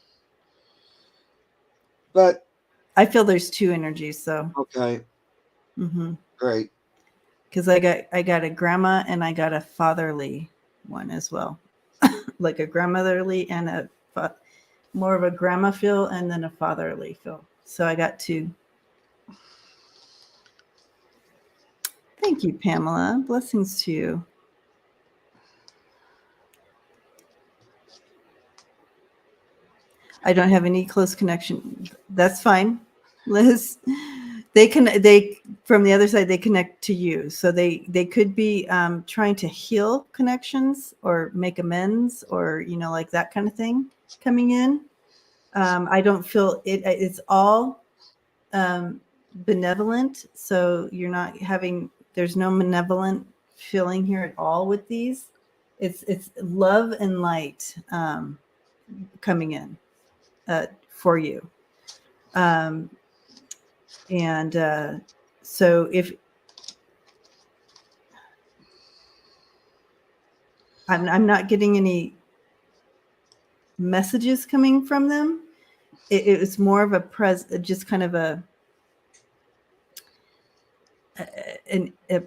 But I feel there's two energies, so okay, great. Because I got a grandma and I got a fatherly one as well, like a grandmotherly and a more of a grandma feel and then a fatherly feel. So I got two. Thank you, Pamela. Blessings to you. I don't have any close connection. That's fine, Liz. They from the other side, they connect to you. So they could be trying to heal connections or make amends or, like that kind of thing coming in. I don't feel it's all benevolent. So you're not there's no malevolent feeling here at all with these. It's love and light coming in for you. So if I'm not getting any messages coming from them, it was more of a just kind of a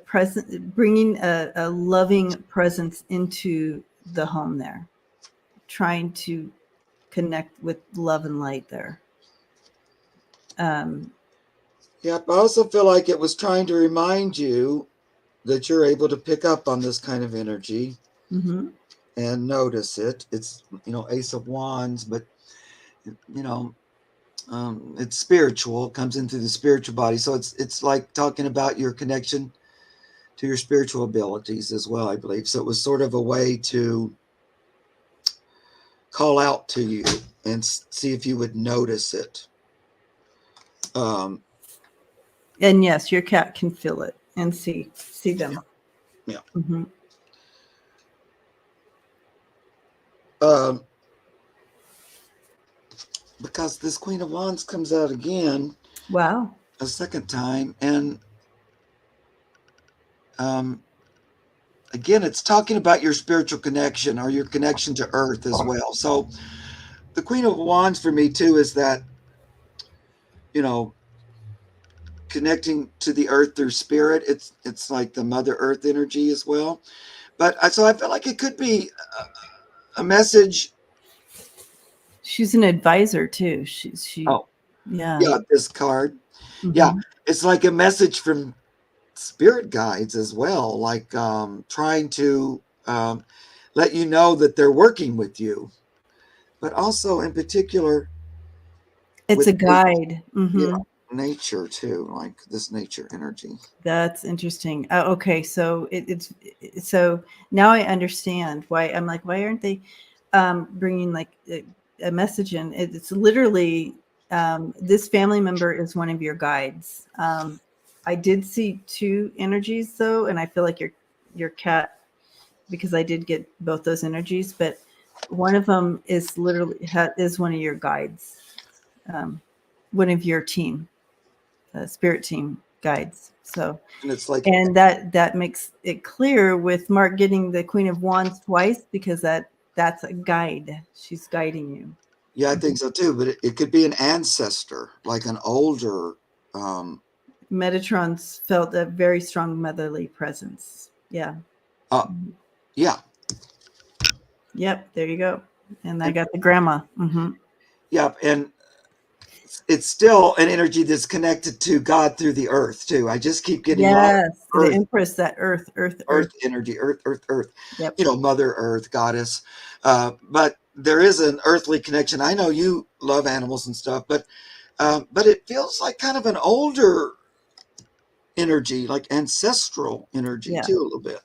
present, bringing a loving presence into the home there, trying to connect with love and light there. Yeah, I also feel like it was trying to remind you that you're able to pick up on this kind of energy and notice it. It's, Ace of Wands, but, it's spiritual. It comes into the spiritual body. So it's like talking about your connection to your spiritual abilities as well, I believe. So it was sort of a way to call out to you and see if you would notice it. And yes, your cat can feel it and see them. Yeah. Because this Queen of Wands comes out again. Wow. A second time. And again, it's talking about your spiritual connection or your connection to Earth as well. So the Queen of Wands for me too is that, connecting to the earth through spirit. It's like the Mother Earth energy as well. But so I feel like it could be a message She's an advisor too. She Oh, yeah. yeah, this card. Yeah, Mhm. it's like a message from spirit guides as well, like trying to let you know that they're working with you, but also in particular It's with a guide. yeah, Mhm. nature too, like this nature energy. That's interesting. Okay, so so now I understand why I'm like, why aren't they bringing like a message in? It's literally this family member is one of your guides. I did see two energies though, and I feel like your cat, because I did get both those energies, but one of them is literally is one of your guides, um, one of your team, spirit team guides. So. And it's like, And that makes it clear with Mark getting the Queen of Wands twice, because that's a guide. She's guiding you. yeah, I think so too, but it could be an ancestor, like an older Metatron's felt a very strong motherly presence. Yeah. uh yeah. Yep. There you go. And I And got the grandma. Mm-hmm. yeah, and it's still an energy that's connected to God through the earth too. I just keep getting a lot of Yes. The earth, Empress, that earth. earth energy, earth. Yep. You know, Mother Earth, Goddess. But there is an earthly connection. I know you love animals and stuff, but it feels like kind of an older energy, like ancestral energy Yeah. too, a little bit.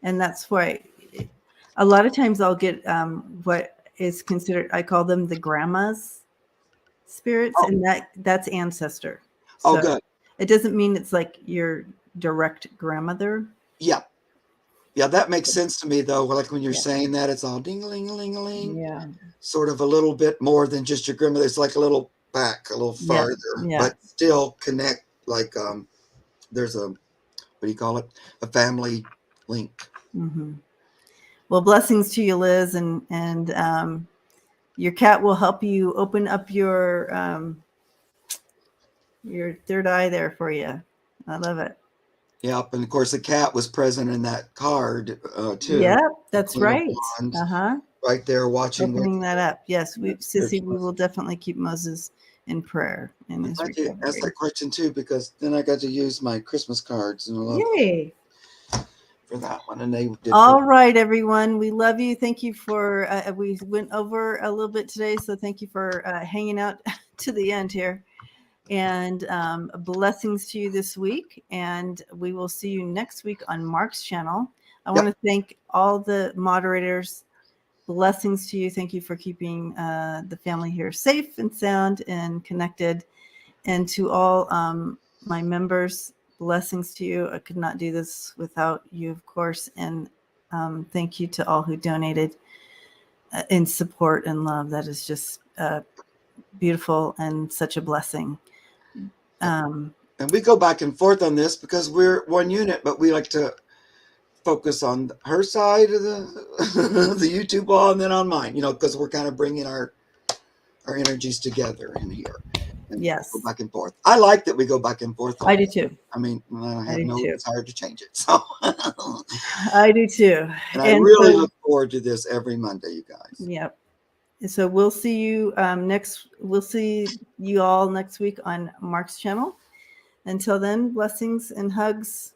And that's why a lot of times I'll get what is considered, I call them the grandmas spirits, Oh, and that's ancestor. oh, So good. it doesn't mean it's like your direct grandmother. Yeah, yeah, that makes sense to me though. Like when you're Yeah. saying that, it's all ding a ling a ling a ling, Yeah. sort of a little bit more than just your grandmother. It's like a little back, a little Yeah. farther, Yeah. but still connect. Like there's a, what do you call it? A family link. Hmm. Well, blessings to you, Liz, and your cat will help you open up your third eye there for you. I love it. Yep, and of course the cat was present in that card too. Yep, The that's Queen of right. Wands, Uh-huh. right there watching with Opening you. that up. Yes, There's- Sissy, we will definitely keep Moses in prayer in I'm his glad you asked recovery. that question too, because then I got to use my Christmas cards and I love Yay. for that one, and they did for All right, everyone. We love you. Thank you for, we went over a little bit today, so thank you for hanging out to the end here. And blessings to you this week. And we will see you next week on Mark's channel. I want Yep. to thank all the moderators. Blessings to you. Thank you for keeping the family here safe and sound and connected. And to all my members, blessings to you. I could not do this without you, of course. And thank you to all who donated in support and love. That is just beautiful and such a blessing. And we go back and forth on this because we're one unit, but we like to focus on her side of the the YouTube wall and then on mine, because we're kind of bringing our energies together in here and go Yes, back and forth. I like that we go back and forth I on do it. too. I mean, I I have do no too. desire to change it. So, I do too. and I And really so, look forward to this every Monday, you guys. yep. So we'll see you we'll see you all next week on Mark's channel. Until then, blessings and hugs.